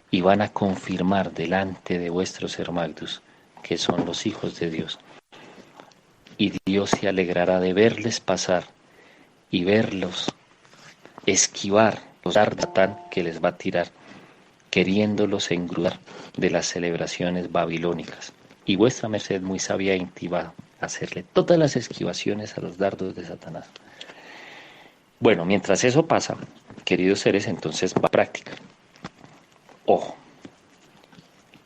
y van a confirmar delante de vuestros hermanos que son los hijos de Dios. Y Dios se alegrará de verles pasar y verlos esquivar los dardos que les va a tirar, queriéndolos engrudar de las celebraciones babilónicas. Y vuestra merced muy sabia va a hacerle todas las esquivaciones a los dardos de Satanás. Bueno, mientras eso pasa, queridos seres, entonces va a práctica. Ojo,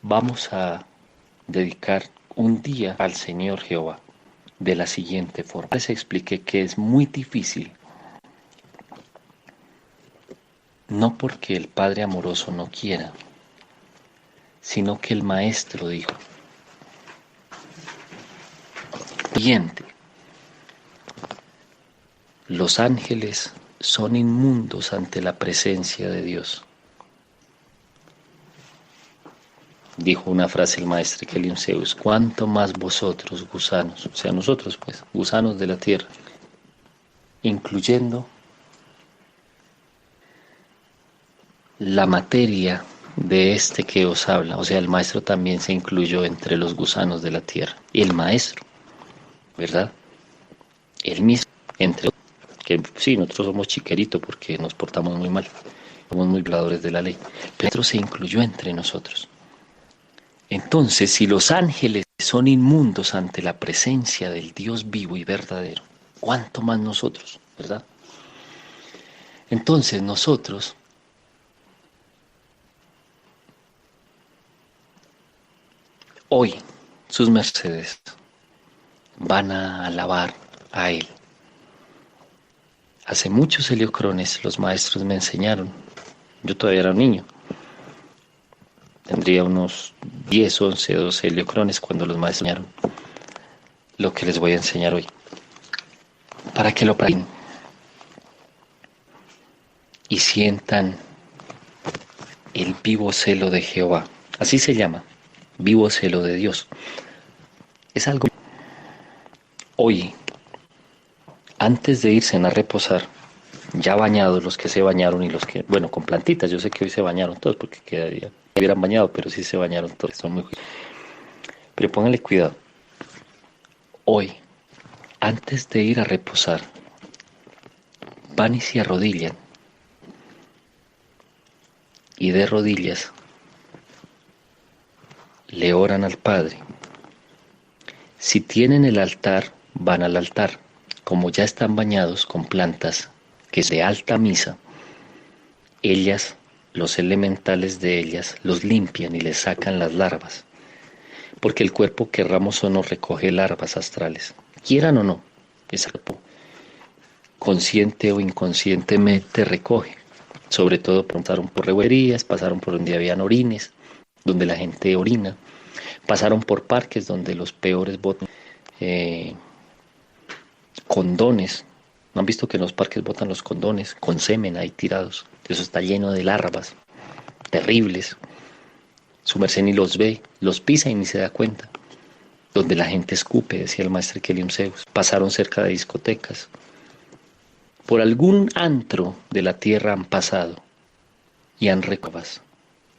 vamos a dedicar un día al Señor Jehová de la siguiente forma. Les expliqué que es muy difícil, no porque el Padre amoroso no quiera, sino que el Maestro dijo, siguiente, los ángeles son inmundos ante la presencia de Dios. Dijo una frase el maestro Kelium Zeus, cuánto más vosotros gusanos, o sea nosotros pues, gusanos de la tierra, incluyendo la materia de este que os habla, o sea el maestro también se incluyó entre los gusanos de la tierra, el maestro, ¿verdad? Él mismo, entre que sí, nosotros somos chiqueritos porque nos portamos muy mal, somos muy violadores de la ley, pero se incluyó entre nosotros. Entonces, si los ángeles son inmundos ante la presencia del Dios vivo y verdadero, ¿cuánto más nosotros, verdad? Entonces nosotros hoy, sus mercedes, van a alabar a Él. Hace muchos heliocrones los maestros me enseñaron Yo todavía era un niño. Tendría unos 10, 11, 12 heliocrones cuando los maestros enseñaron lo que les voy a enseñar hoy. Para que lo practiquen y sientan el vivo celo de Jehová. Así se llama, vivo celo de Dios. Es algo. Hoy, antes de irse a reposar, ya bañados los que se bañaron y los que, bueno, con plantitas, yo sé que hoy se bañaron todos porque quedaría, hubieran bañado, pero sí se bañaron todos, son muy. Pero pónganle cuidado. Hoy, antes de ir a reposar, van y se arrodillan. Y de rodillas le oran al Padre. Si tienen el altar, van al altar. Como ya están bañados con plantas, que es de alta misa, ellas, los elementales de ellas, los limpian y les sacan las larvas. Porque el cuerpo, querramos o no, recoge larvas astrales. Quieran o no, ese cuerpo, consciente o inconscientemente, recoge. Sobre todo pasaron por reguerías, pasaron por donde habían orines, donde la gente orina, pasaron por parques donde los peores botan condones. ¿No han visto que en los parques botan los condones con semen ahí tirados? Eso está lleno de larvas terribles. Su merced ni los ve, los pisa y ni se da cuenta. Donde la gente escupe, decía el maestro Kelium Zeus. Pasaron cerca de discotecas. Por algún antro de la tierra han pasado y han recogido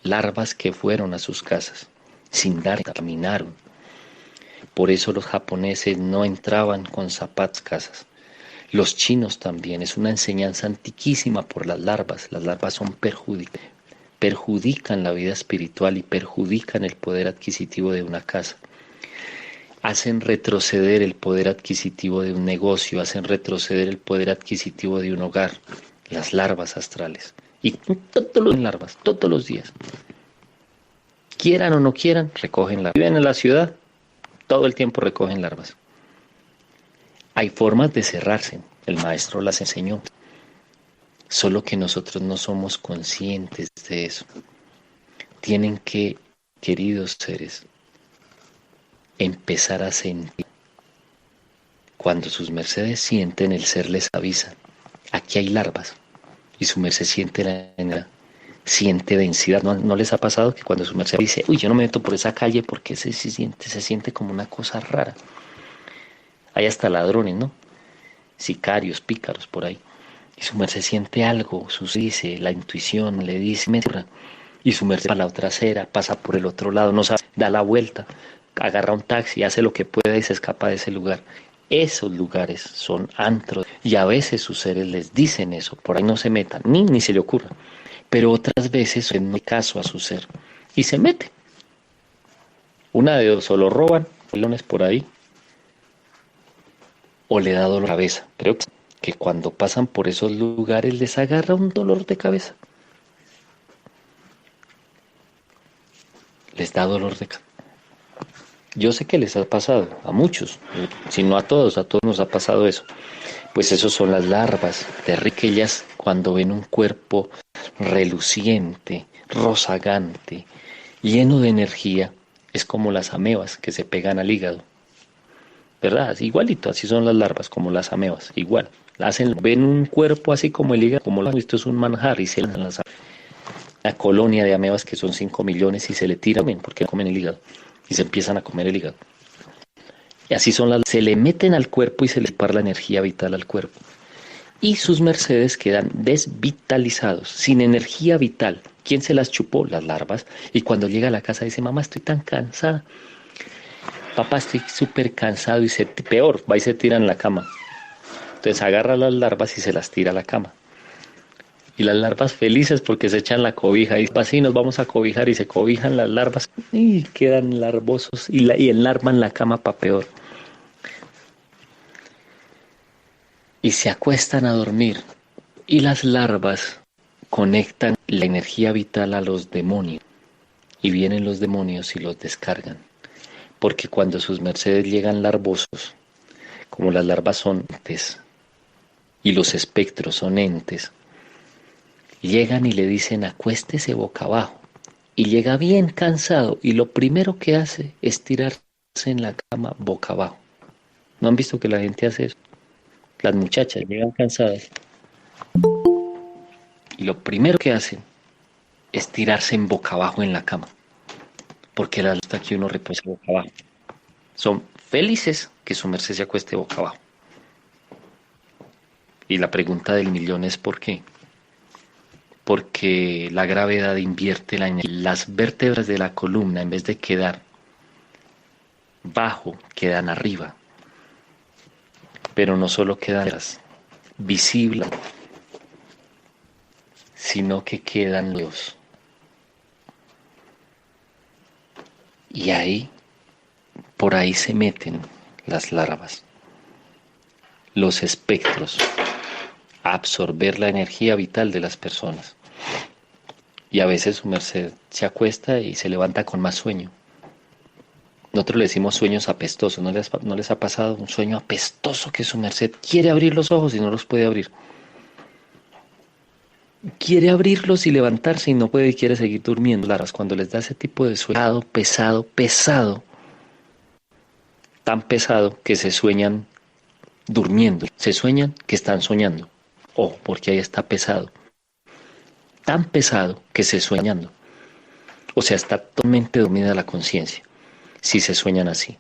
larvas que fueron a sus casas, sin dar, caminaron. Por eso los japoneses no entraban con zapatos a casas. Los chinos también, es una enseñanza antiquísima por las larvas. Las larvas son perjudican la vida espiritual y perjudican el poder adquisitivo de una casa. Hacen retroceder el poder adquisitivo de un negocio, hacen retroceder el poder adquisitivo de un hogar, las larvas astrales. Y todos los días. Quieran o no quieran, recogen larvas. Viven en la ciudad, todo el tiempo recogen larvas. Hay formas de cerrarse, el maestro las enseñó. Solo que nosotros no somos conscientes de eso. Tienen que, queridos seres, empezar a sentir. Cuando sus mercedes sienten, el ser les avisa, aquí hay larvas, y su merced siente densidad. ¿No les ha pasado que cuando su merced dice, uy, yo no me meto por esa calle porque se siente como una cosa rara? Hay hasta ladrones, ¿no? Sicarios, pícaros por ahí. Y su merced siente algo, dice, la intuición le dice, y su merced va a la otra acera, pasa por el otro lado, no sabe, da la vuelta, agarra un taxi, hace lo que pueda y se escapa de ese lugar. Esos lugares son antros y a veces sus seres les dicen eso, por ahí no se metan, ni se le ocurra. Pero otras veces no hay caso a su ser y se mete. Una de dos, o lo roban, pelones por ahí, o le da dolor de cabeza. Creo que cuando pasan por esos lugares les agarra un dolor de cabeza. Les da dolor de cabeza. Yo sé que les ha pasado a muchos, si no a todos nos ha pasado eso. Pues esos son las larvas que ellas cuando ven un cuerpo reluciente, rozagante, lleno de energía, es como las amebas que se pegan al hígado. ¿Verdad? Igualito, así son las larvas, como las amebas, igual. Ven un cuerpo así como el hígado, como esto es un manjar y se lanzan las amebas. La colonia de amebas que son 5 millones y se le tiran porque comen el hígado. Y se empiezan a comer el hígado. Y así son se le meten al cuerpo y se le dispara la energía vital al cuerpo. Y sus mercedes quedan desvitalizados, sin energía vital. ¿Quién se las chupó? Las larvas. Y cuando llega a la casa dice, mamá, estoy tan cansada. Papá, estoy súper cansado. Y peor, va y se tira en la cama. Entonces agarra las larvas y se las tira a la cama. Y las larvas felices porque se echan la cobija. Y así nos vamos a cobijar y se cobijan las larvas. Y quedan larvosos y enlarvan la cama para peor. Y se acuestan a dormir. Y las larvas conectan la energía vital a los demonios. Y vienen los demonios y los descargan. Porque cuando sus mercedes llegan larvosos, como las larvas son entes y los espectros son entes, Llegan y le dicen acuéstese boca abajo. Y llega bien cansado y lo primero que hace es tirarse en la cama boca abajo. ¿No han visto que la gente hace eso? Las muchachas llegan cansadas y lo primero que hacen es tirarse en boca abajo en la cama. Porque les gusta que uno repose boca abajo. Son felices que su merced se acueste boca abajo. Y la pregunta del millón es ¿por qué? Porque la gravedad invierte la energía. Las vértebras de la columna, en vez de quedar bajo, quedan arriba. Pero no solo quedan visibles, sino que quedan lejos. Y ahí, por ahí se meten las larvas, los espectros, a absorber la energía vital de las personas. Y a veces su merced se acuesta y se levanta con más sueño. Nosotros le decimos sueños apestosos. ¿No les ha pasado un sueño apestoso que su merced quiere abrir los ojos y no los puede abrir? Quiere abrirlos y levantarse y no puede y quiere seguir durmiendo. Cuando les da ese tipo de sueño pesado, tan pesado que se sueñan durmiendo, se sueñan que están soñando. Ojo, porque ahí está pesado. Tan pesado que se sueñando. O sea, está totalmente dormida la conciencia. Si se sueñan así.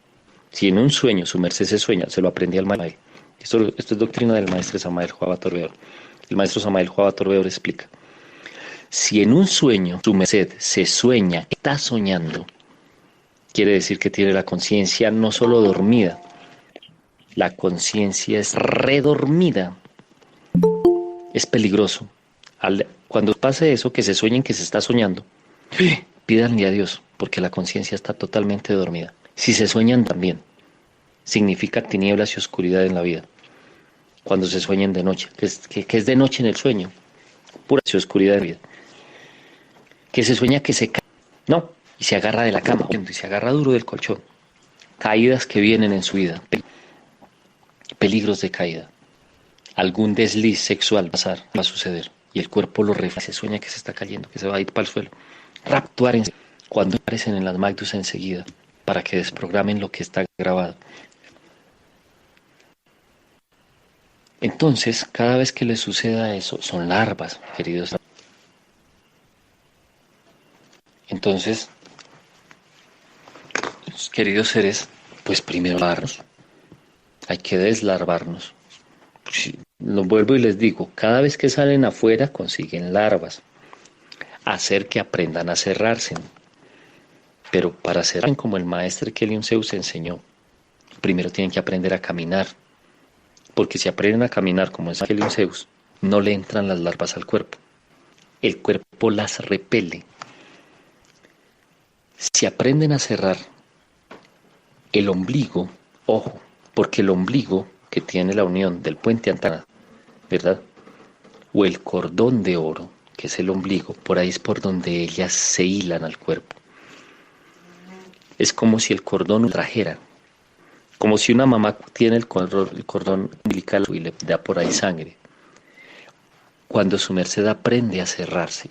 Si en un sueño su merced se sueña, se lo aprendí al maestro. Esto es doctrina del maestro Samael Joaba Torbeor. El maestro Samael Joaba Torbeor explica. Si en un sueño su merced se sueña, está soñando, quiere decir que tiene la conciencia no solo dormida, la conciencia es redormida. Es peligroso. Cuando pase eso, que se sueñen que se está soñando, pídanle a Dios, porque la conciencia está totalmente dormida. Si se sueñan también, significa tinieblas y oscuridad en la vida. Cuando se sueñen de noche, que es de noche en el sueño, pura oscuridad en la vida. Que se sueña que se cae, no, y se agarra de la cama, y se agarra duro del colchón. Caídas que vienen en su vida, peligros de caída. Algún desliz sexual va a suceder y el cuerpo lo refleja, se sueña que se está cayendo, que se va a ir para el suelo. Raptuar cuando aparecen en las Magdus enseguida para que desprogramen lo que está grabado. Entonces, cada vez que les suceda eso, son larvas, queridos. Entonces, queridos seres, pues primero larvarnos. Hay que deslarvarnos. Lo vuelvo y les digo, cada vez que salen afuera consiguen larvas. Hacer que aprendan a cerrarse. Pero para cerrar, como el maestro Kelion Zeus enseñó, primero tienen que aprender a caminar. Porque si aprenden a caminar como es Kelion Zeus, no le entran las larvas al cuerpo. El cuerpo las repele. Si aprenden a cerrar el ombligo, ojo, porque el ombligo que tiene la unión del puente antana, ¿verdad? O el cordón de oro, que es el ombligo, por ahí es por donde ellas se hilan al cuerpo. Es como si el cordón lo trajera, como si una mamá tiene el cordón umbilical y le da por ahí sangre. Cuando su merced aprende a cerrarse,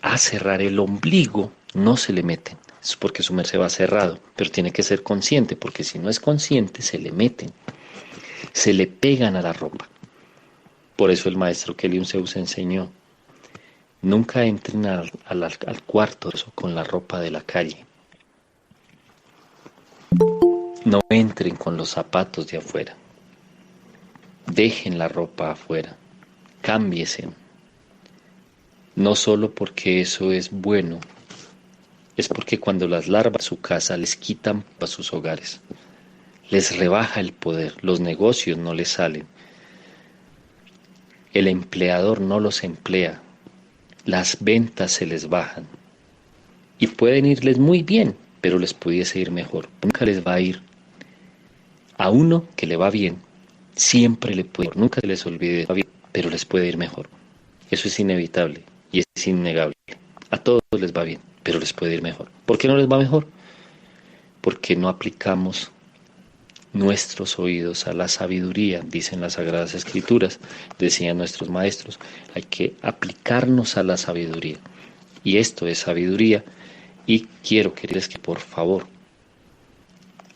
a cerrar el ombligo, no se le meten. Es porque su merced va cerrado, pero tiene que ser consciente, porque si no es consciente, se le meten. Se le pegan a la ropa. Por eso el maestro Kelion Zeus enseñó, nunca entren al cuarto con la ropa de la calle. No entren con los zapatos de afuera. Dejen la ropa afuera. Cámbiesen. No solo porque eso es bueno, es porque cuando las larvas a su casa les quitan a sus hogares. Les rebaja el poder, los negocios no les salen. El empleador no los emplea, las ventas se les bajan. Y pueden irles muy bien, pero les pudiese ir mejor. Nunca les va a ir. A uno que le va bien, siempre le puede ir. Nunca se les olvide, pero les puede ir mejor. Eso es inevitable y es innegable. A todos les va bien, pero les puede ir mejor. ¿Por qué no les va mejor? Porque no aplicamos nuestros oídos a la sabiduría, dicen las Sagradas Escrituras, decían nuestros maestros, hay que aplicarnos a la sabiduría. Y esto es sabiduría, y quiero que por favor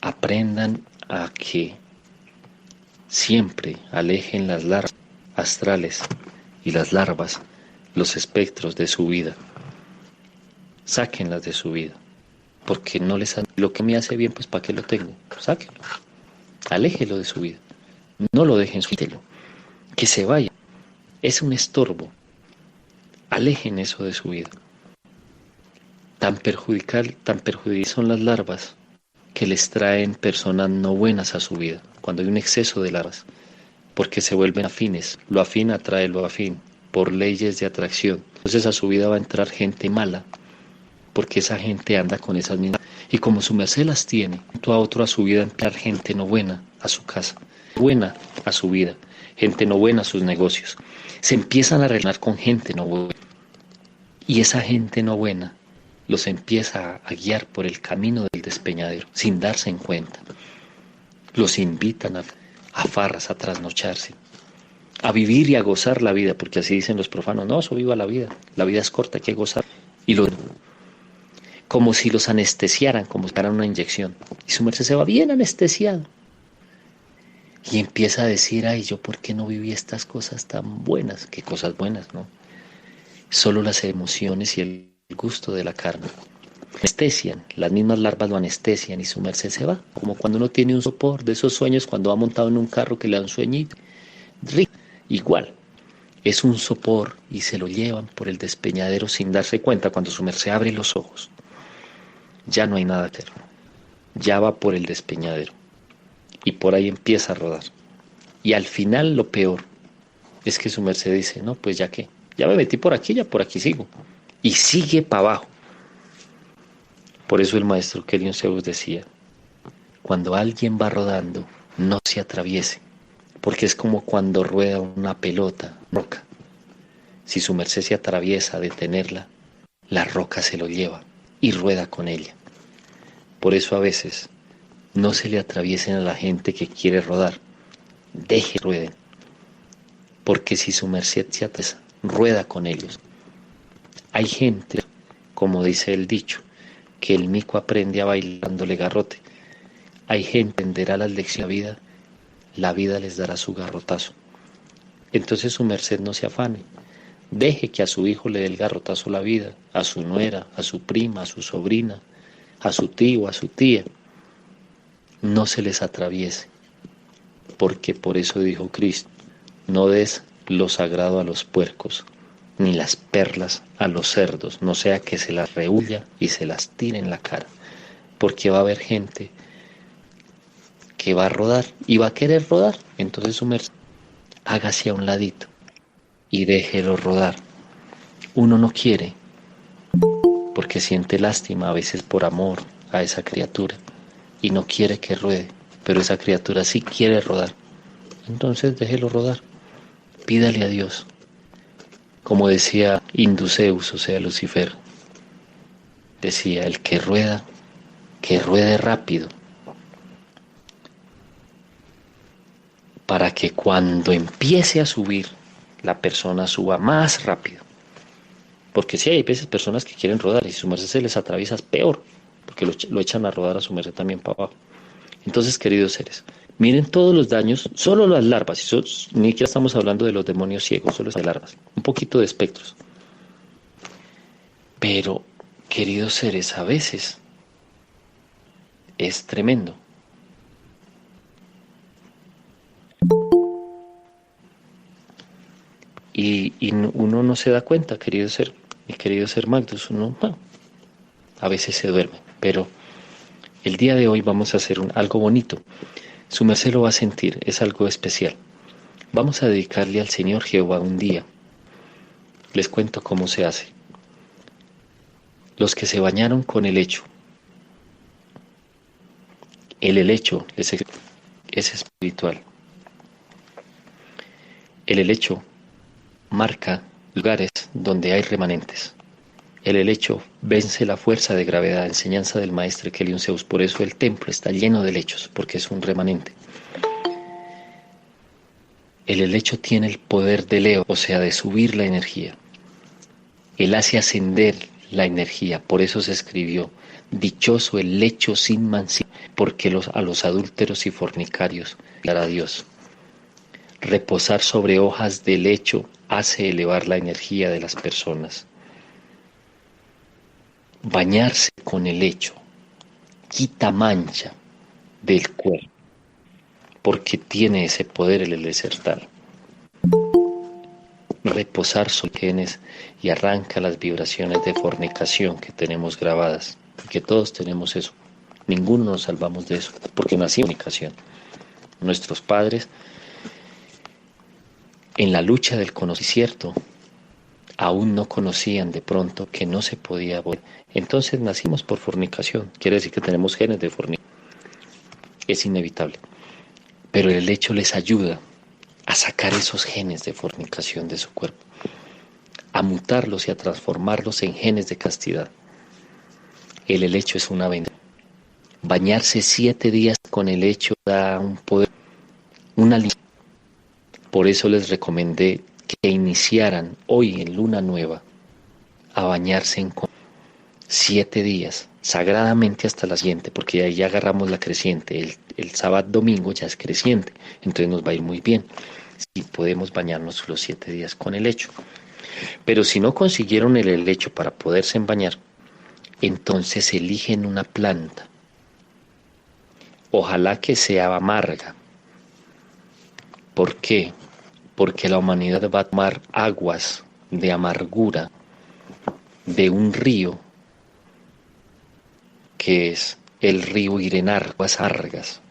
aprendan a que siempre alejen las larvas astrales y las larvas, los espectros de su vida. Sáquenlas de su vida, porque no les lo que me hace bien, pues ¿para qué lo tengo? Sáquenlo, aléjelo de su vida, no lo dejen, suéltelo, que se vaya, es un estorbo, alejen eso de su vida. Tan perjudicial son las larvas que les traen personas no buenas a su vida, cuando hay un exceso de larvas, porque se vuelven afines, lo afín atrae lo afín, por leyes de atracción. Entonces a su vida va a entrar gente mala, porque esa gente anda con esas mismas. Y como su merced las tiene, a otro a su vida entrar gente no buena a su casa, buena a su vida, gente no buena a sus negocios. Se empiezan a relacionar con gente no buena. Y esa gente no buena los empieza a guiar por el camino del despeñadero, sin darse en cuenta. Los invitan a farras, a trasnocharse, a vivir y a gozar la vida, porque así dicen los profanos, no, eso viva la vida es corta, hay que gozar. Y como si los anestesiaran, como si fueran una inyección. Y su merced se va bien anestesiado. Y empieza a decir, ay, yo por qué no viví estas cosas tan buenas, qué cosas buenas, ¿no? Solo las emociones y el gusto de la carne. Anestesian, las mismas larvas lo anestesian y su merced se va. Como cuando uno tiene un sopor de esos sueños, cuando va montado en un carro que le dan sueñito. Igual, es un sopor y se lo llevan por el despeñadero sin darse cuenta. Cuando su merced abre los ojos, ya no hay nada que hacer. Ya va por el despeñadero y por ahí empieza a rodar. Y al final lo peor es que su merced dice, no, pues ya que, ya me metí por aquí, ya por aquí sigo. Y sigue para abajo. Por eso el maestro Kelion Zeus decía, cuando alguien va rodando, no se atraviese, porque es como cuando rueda una pelota, roca. Si su merced se atraviesa a detenerla, la roca se lo lleva y rueda con ella. Por eso a veces no se le atraviesen a la gente que quiere rodar, deje que rueden, porque si su merced se atraviesa, rueda con ellos. Hay gente, como dice el dicho, que el mico aprende a bailándole garrote. Hay gente que aprenderá las lecciones de la vida les dará su garrotazo. Entonces su merced no se afane, deje que a su hijo le dé el garrotazo la vida, a su nuera, a su prima, a su sobrina, a su tío, a su tía. No se les atraviese, porque por eso dijo Cristo, no des lo sagrado a los puercos, ni las perlas a los cerdos, no sea que se las rehuya y se las tire en la cara, porque va a haber gente que va a rodar y va a querer rodar. Entonces su merced, hágase a un ladito y déjelo rodar. Uno no quiere, porque siente lástima a veces por amor a esa criatura y no quiere que ruede, pero esa criatura sí quiere rodar. Entonces déjelo rodar, pídale a Dios. Como decía Induceus, o sea Lucifer, decía, el que rueda, que ruede rápido, para que cuando empiece a subir, la persona suba más rápido. Porque sí hay veces personas que quieren rodar y su merced se les atraviesa, es peor, porque lo echan a rodar a su merced también para abajo. Entonces, queridos seres, miren todos los daños, solo las larvas, ni siquiera estamos hablando de los demonios ciegos, solo las larvas, un poquito de espectros. Pero, queridos seres, a veces es tremendo. Y uno no se da cuenta, querido ser Magnus, uno a veces se duerme, pero el día de hoy vamos a hacer algo bonito. Su merced lo va a sentir, es algo especial. Vamos a dedicarle al Señor Jehová un día. Les cuento cómo se hace. Los que se bañaron con helecho. El helecho es espiritual. El helecho marca lugares donde hay remanentes. El helecho vence la fuerza de gravedad, enseñanza del maestro Kelion Zeus. Por eso el templo está lleno de helechos, porque es un remanente. El helecho tiene el poder de Leo, o sea, de subir la energía. Él hace ascender la energía, por eso se escribió: dichoso el lecho sin mansión, porque a los adúlteros y fornicarios dará Dios. Reposar sobre hojas de lecho hace elevar la energía de las personas. Bañarse con el lecho quita mancha del cuerpo, porque tiene ese poder el desertal. Reposar sobre genes y arranca las vibraciones de fornicación que tenemos grabadas, porque todos tenemos eso. Ninguno nos salvamos de eso, porque nacimos en fornicación. Nuestros padres, en la lucha del conocimiento, aún no conocían de pronto que no se podía volver. Entonces nacimos por fornicación. Quiere decir que tenemos genes de fornicación. Es inevitable. Pero el hecho les ayuda a sacar esos genes de fornicación de su cuerpo, a mutarlos y a transformarlos en genes de castidad. El helecho es una bendición. Bañarse 7 días con el helecho da un poder, una limpieza. Por eso les recomendé que iniciaran hoy en luna nueva a bañarse en 7 días, sagradamente hasta la siguiente, porque ahí ya agarramos la creciente. El sábado domingo ya es creciente, entonces nos va a ir muy bien si podemos bañarnos los 7 días con el helecho. Pero si no consiguieron el helecho para poderse bañar, entonces eligen una planta. Ojalá que sea amarga. ¿Por qué? Porque la humanidad va a tomar aguas de amargura de un río que es el río Irenar, aguas amargas.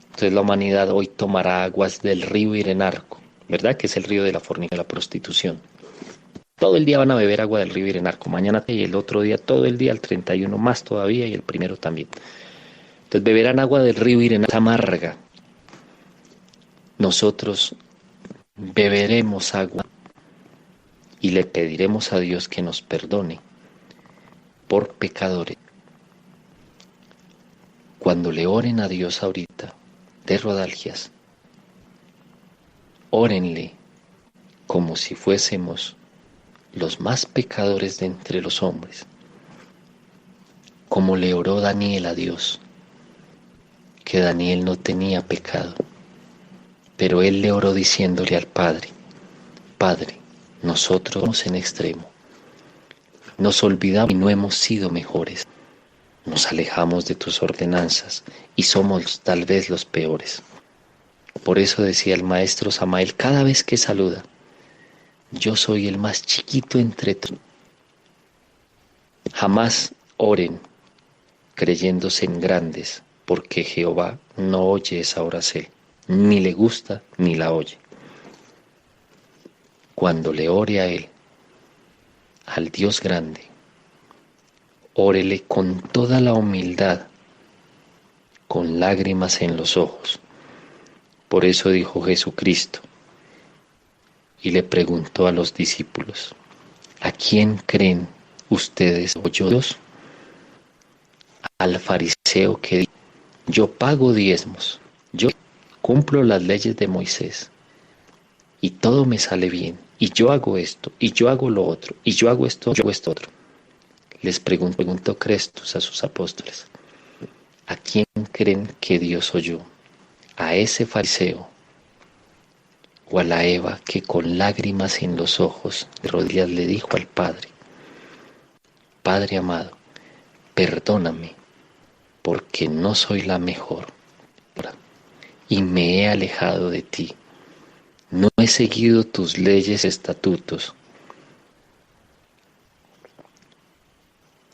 Entonces la humanidad hoy tomará aguas del río Irenarco, ¿verdad? Que es el río de la fornicación, de la prostitución. Todo el día van a beber agua del río Irenarco, mañana y el otro día, todo el día, el 31 más todavía y el primero también. Entonces beberán agua del río Irenarco amarga. Nosotros beberemos agua y le pediremos a Dios que nos perdone por pecadores. Cuando le oren a Dios ahorita de rodalgias, órenle como si fuésemos los más pecadores de entre los hombres, como le oró Daniel a Dios, que Daniel no tenía pecado, pero él le oró diciéndole al Padre: Padre, nosotros somos en extremo, nos olvidamos y no hemos sido mejores, nos alejamos de tus ordenanzas y somos tal vez los peores. Por eso decía el maestro Samael cada vez que saluda: yo soy el más chiquito entre todos. Jamás oren creyéndose en grandes, porque Jehová no oye esa oración, ni le gusta ni la oye. Cuando le ore a él, al Dios grande, órele con toda la humildad, con lágrimas en los ojos. Por eso dijo Jesucristo, y le preguntó a los discípulos: ¿a quién creen ustedes o yo? Al fariseo que dijo: yo pago diezmos, yo cumplo las leyes de Moisés, y todo me sale bien, y yo hago esto, y yo hago lo otro, y yo hago esto, yo hago esto otro. Les preguntó Crestus a sus apóstoles: ¿a quién creen que Dios oyó? ¿A ese fariseo o a la Eva que con lágrimas en los ojos de rodillas le dijo al Padre: Padre amado, perdóname porque no soy la mejor y me he alejado de ti, no he seguido tus leyes, estatutos,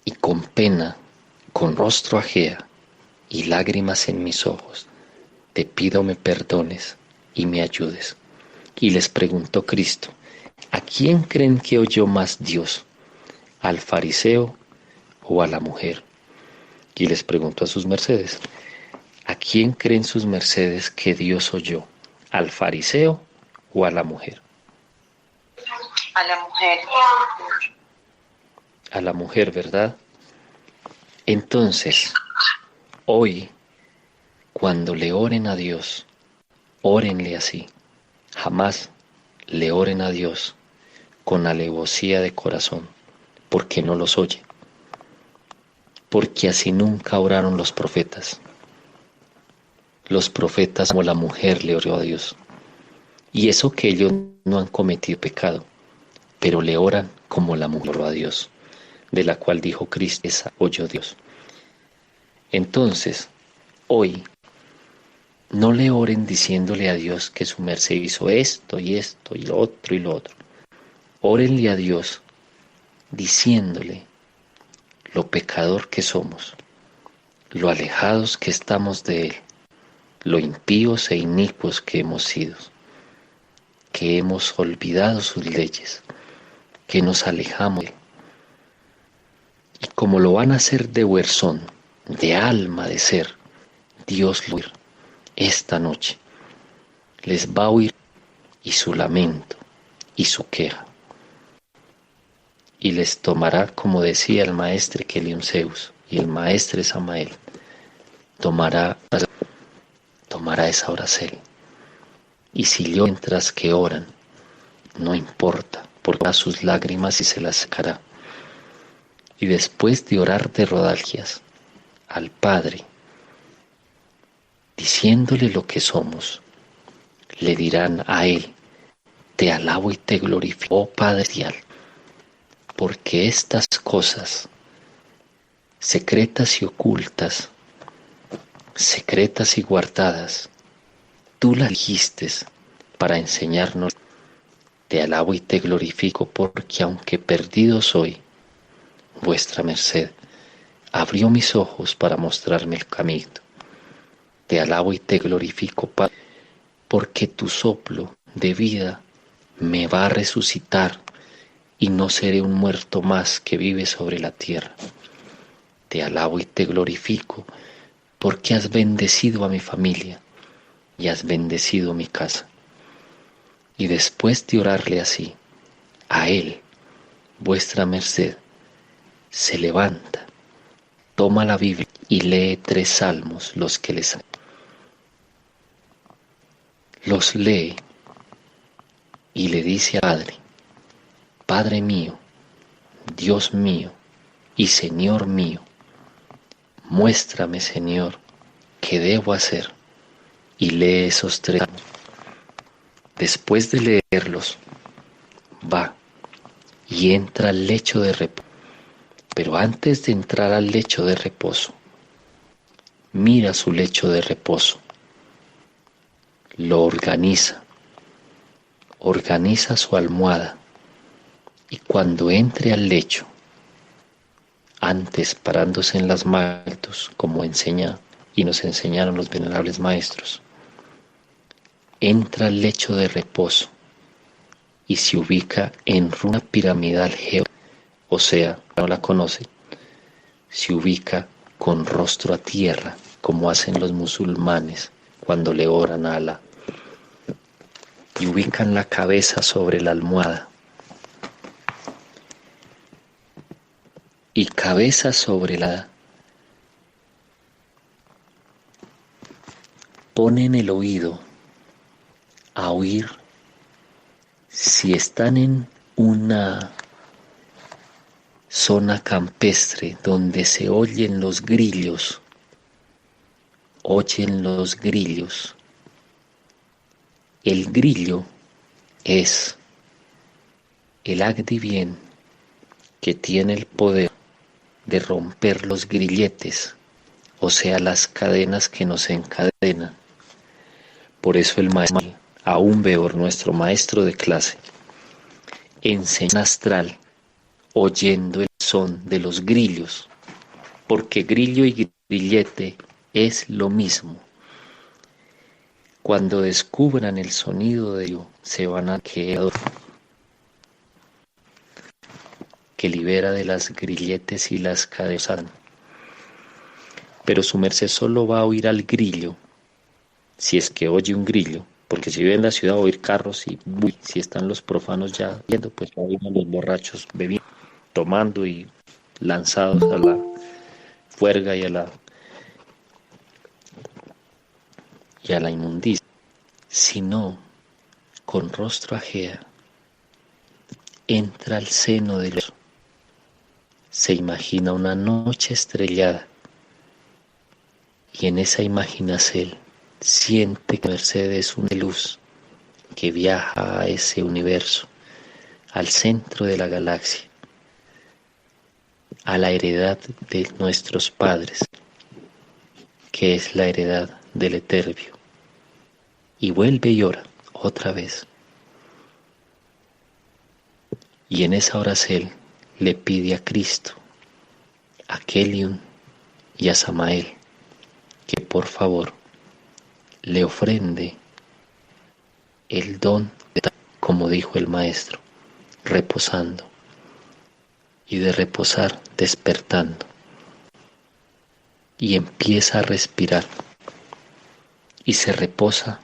y con pena, con rostro ajea y lágrimas en mis ojos, te pido me perdones y me ayudes? Y les preguntó Cristo: ¿a quién creen que oyó más Dios? ¿Al fariseo o a la mujer? Y les preguntó a sus mercedes: ¿a quién creen sus mercedes que Dios oyó? ¿Al fariseo o a la mujer? A la mujer. a la mujer, ¿verdad? Entonces, hoy, cuando le oren a Dios, órenle así. Jamás le oren a Dios con alevosía de corazón, porque no los oye. Porque así nunca oraron los profetas. Los profetas como la mujer le oró a Dios. Y eso que ellos no han cometido pecado, pero le oran como la mujer oró a Dios, de la cual dijo Cristo, esa oyó Dios. Entonces, hoy, no le oren diciéndole a Dios que su merced hizo esto y esto y lo otro y lo otro. Órenle a Dios diciéndole lo pecador que somos, lo alejados que estamos de Él, lo impíos e inicuos que hemos sido, que hemos olvidado sus leyes, que nos alejamos de Él. Y como lo van a hacer de huerzón, de alma, de ser, Dios lo oirá esta noche. Les va a oír y su lamento y su queja. Y les tomará, como decía el maestre Kelion Zeus y el maestre Samael, tomará esa oracel. Y si yo mientras que oran, no importa, porque a sus lágrimas y se las sacará. Y después de orar de rodalgias al Padre, diciéndole lo que somos, le dirán a Él, te alabo y te glorifico, oh Padre Celestial, porque estas cosas, secretas y ocultas, secretas y guardadas, tú las dijiste para enseñarnos. Te alabo y te glorifico, porque aunque perdido soy, vuestra merced abrió mis ojos para mostrarme el camino. Te alabo y te glorifico, Padre, porque tu soplo de vida me va a resucitar y no seré un muerto más que vive sobre la tierra. Te alabo y te glorifico, porque has bendecido a mi familia y has bendecido mi casa. Y después de orarle así, a Él, vuestra merced, se levanta, toma la Biblia y lee 3 salmos, los que les los lee y le dice al Padre, Padre mío, Dios mío y Señor mío, muéstrame, Señor, qué debo hacer. Y lee esos 3 salmos. Después de leerlos, va y entra al lecho de reposo. Pero antes de entrar al lecho de reposo, mira su lecho de reposo, lo organiza su almohada, y cuando entre al lecho, antes parándose en las manos, como enseña y nos enseñaron los venerables maestros, entra al lecho de reposo y se ubica en runa piramidal o sea, no la conoce, se ubica con rostro a tierra, como hacen los musulmanes cuando le oran a Alá, y ubican la cabeza sobre la almohada, y cabeza sobre la ponen el oído a oír si están en una zona campestre donde se oyen los grillos, El grillo es el Agdivien que tiene el poder de romper los grilletes, o sea, las cadenas que nos encadenan. Por eso el maestro, aún peor, nuestro maestro de clase, enseña astral oyendo el son de los grillos, porque grillo y grillete es lo mismo. Cuando descubran el sonido de ello, se van a quedar que libera de las grilletes y las cadenas. Pero su merced solo va a oír al grillo, si es que oye un grillo, porque si vive en la ciudad va a oír carros y si están los profanos ya viendo, pues va a oír a los borrachos bebiendo, tomando y lanzados a la fuerga y a la inmundicia, sino con rostro ajea, entra al seno del Dios, se imagina una noche estrellada y en esa imaginación siente que Mercedes es una luz que viaja a ese universo, al centro de la galaxia, a la heredad de nuestros padres, que es la heredad del Etervio, y vuelve y ora otra vez. Y en esa oración le pide a Cristo, a Keliun y a Samael que por favor le ofrende el don de, como dijo el maestro, reposando, y de reposar despertando, y empieza a respirar y se reposa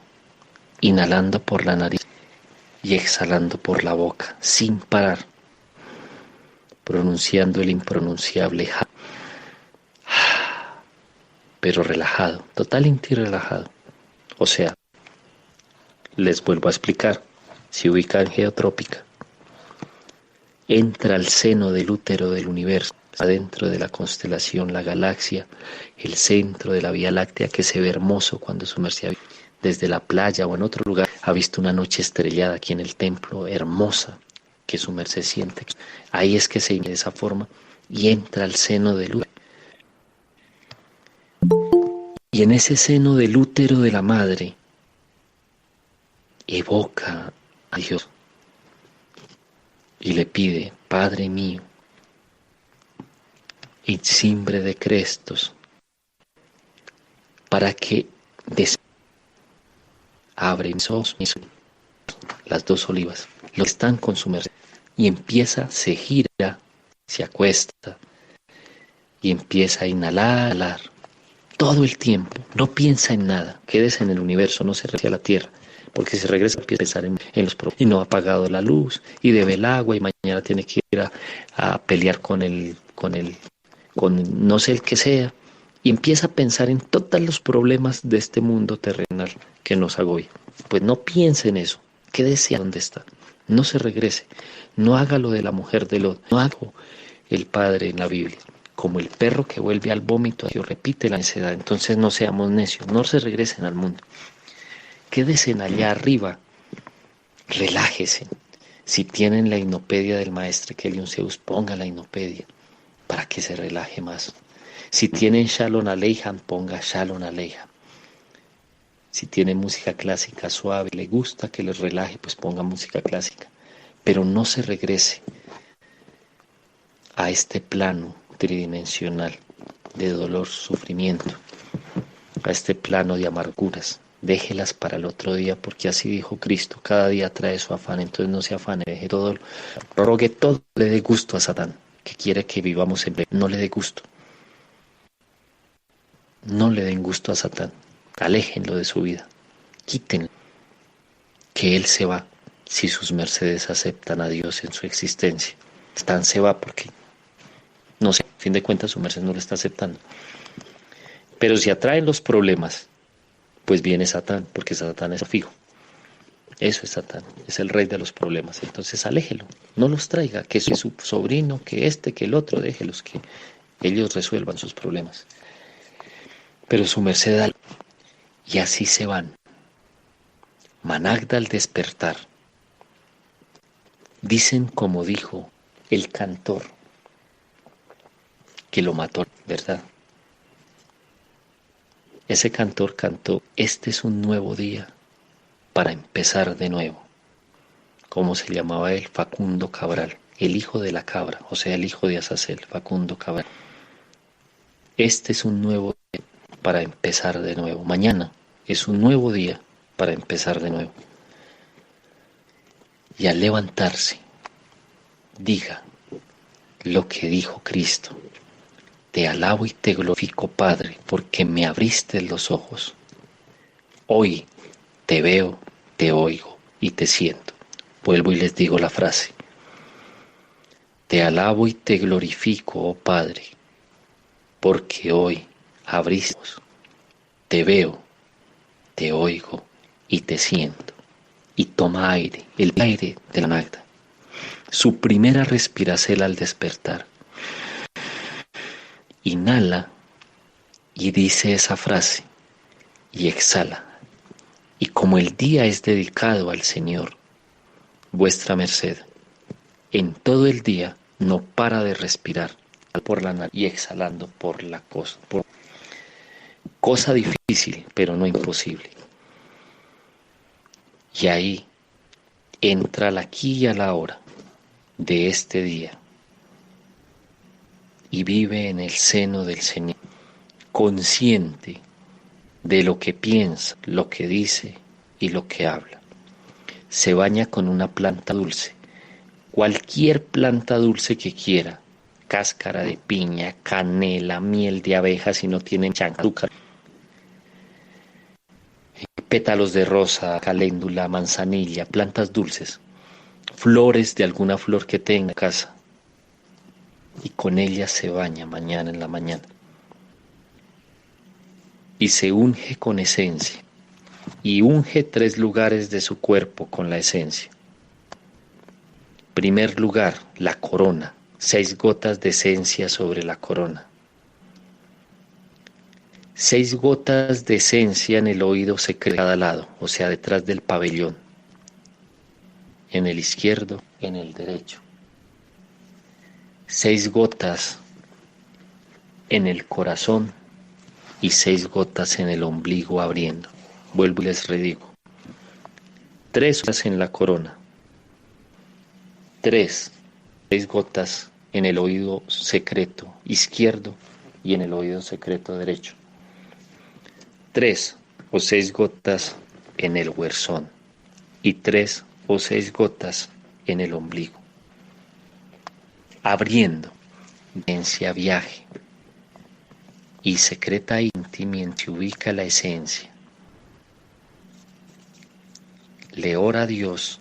inhalando por la nariz y exhalando por la boca sin parar, pronunciando el impronunciable ja, pero relajado, totalmente relajado. O sea, les vuelvo a explicar, se ubica en geotrópica, entra al seno del útero del universo, adentro de la constelación, la galaxia, el centro de la Vía Láctea, que se ve hermoso cuando su merced desde la playa o en otro lugar ha visto una noche estrellada aquí en el templo, hermosa, que su merced siente. Ahí es que se inicia de esa forma y entra al seno del útero. Y en ese seno del útero de la madre evoca a Dios y le pide: Padre mío, insimbre de crestos, para que abre mis ojos, las dos olivas, lo están con su merced, y empieza, se gira, se acuesta y empieza a inhalar todo el tiempo, no piensa en nada, quédese en el universo, no se regresa a la tierra, porque si regresa empieza a pensar en los problemas, y no ha apagado la luz, y debe el agua, y mañana tiene que ir a pelear con no sé el que sea, y empieza a pensar en todos los problemas de este mundo terrenal que nos agobia. Pues no piense en eso, quédese donde está, no se regrese, no haga lo de la mujer de Lot, no haga el padre en la Biblia, como el perro que vuelve al vómito, Dios repite la necedad. Entonces no seamos necios, no se regresen al mundo, quédese allá arriba, relájese. Si tienen la hipnopedia del maestro Keliun Zeus, ponga la hipnopedia para que se relaje más. Si tienen Shalom Aleichem, ponga Shalom Aleichem. Si tienen música clásica suave, le gusta que les relaje, pues ponga música clásica. Pero no se regrese a este plano tridimensional de dolor, sufrimiento, a este plano de amarguras. Déjelas para el otro día, porque así dijo Cristo: cada día trae su afán. Entonces no se afane, deje todo, rogue todo, le dé gusto a Satán, que quiere que vivamos en no le dé gusto. No le den gusto a Satán, aléjenlo de su vida, quítenlo, que él se va si sus mercedes aceptan a Dios en su existencia. Satán se va porque, no sé, a fin de cuentas su merced no lo está aceptando. Pero si atraen los problemas, pues viene Satán, porque Satán es fijo. Eso es Satán, es el rey de los problemas. Entonces aléjelo, no los traiga, que es su sobrino, que que el otro, déjelos que ellos resuelvan sus problemas. Pero su merced da, y así se van. Managda al despertar. Dicen como dijo el cantor que lo mató, ¿verdad? Ese cantor cantó: este es un nuevo día para empezar de nuevo. ¿Cómo se llamaba él? Facundo Cabral, el hijo de la cabra, o sea, el hijo de Azazel, Facundo Cabral. Este es un nuevo día para empezar de nuevo. Mañana es un nuevo día para empezar de nuevo. Y al levantarse, diga lo que dijo Cristo: te alabo y te glorifico, Padre, porque me abriste los ojos. Hoy te veo, te oigo y te siento. Vuelvo y les digo la frase: Te alabo y te glorifico, oh Padre, porque hoy abriste, te veo, te oigo y te siento. Y toma aire, el aire de la Magda. Su primera respiración al despertar. Inhala y dice esa frase y exhala. Y como el día es dedicado al Señor, vuestra merced, en todo el día no para de respirar por la nariz y exhalando por la cosa. Cosa difícil, pero no imposible. Y ahí entra al aquí y a la hora de este día y vive en el seno del Señor, consciente de lo que piensa, lo que dice y lo que habla. Se baña con una planta dulce, cualquier planta dulce que quiera, cáscara de piña, canela, miel de abeja si no tienen azúcar, pétalos de rosa, caléndula, manzanilla, plantas dulces, flores de alguna flor que tenga en casa, y con ellas se baña mañana en la mañana. Y se unge con esencia, y unge 3 lugares de su cuerpo con la esencia. Primer lugar, la corona, 6 gotas de esencia sobre la corona. 6 gotas de esencia en el oído secreto de cada lado, o sea, detrás del pabellón. En el izquierdo, en el derecho. 6 gotas en el corazón y 6 gotas en el ombligo abriendo. Vuelvo y les redigo. 3 gotas en la corona. 6 gotas en el oído secreto izquierdo y en el oído secreto derecho. 3 o 6 gotas en el huerzón y 3 o 6 gotas en el ombligo. Abriendo, esencia viaje y secreta íntima se ubica la esencia. Le ora a Dios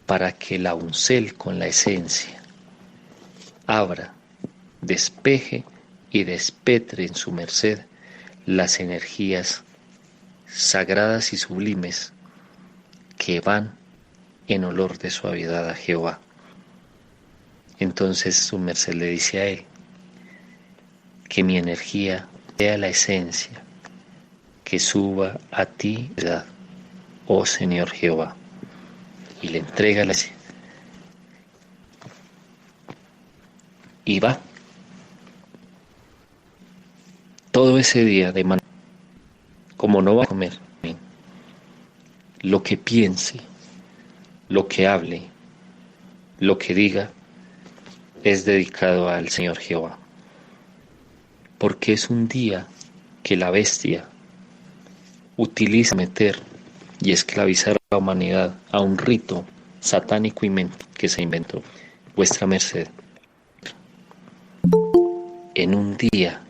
para que la uncel con la esencia abra, despeje y despetre en su merced las energías sagradas y sublimes que van en olor de suavidad a Jehová. Entonces su merced le dice a él que mi energía sea la esencia que suba a ti, oh Señor Jehová, y le entrega la esencia. Y va todo ese día de manera, como no va a comer, lo que piense, lo que hable, lo que diga, es dedicado al Señor Jehová. Porque es un día que la bestia utiliza meter y esclavizar a la humanidad a un rito satánico que se inventó. Vuestra merced, en un día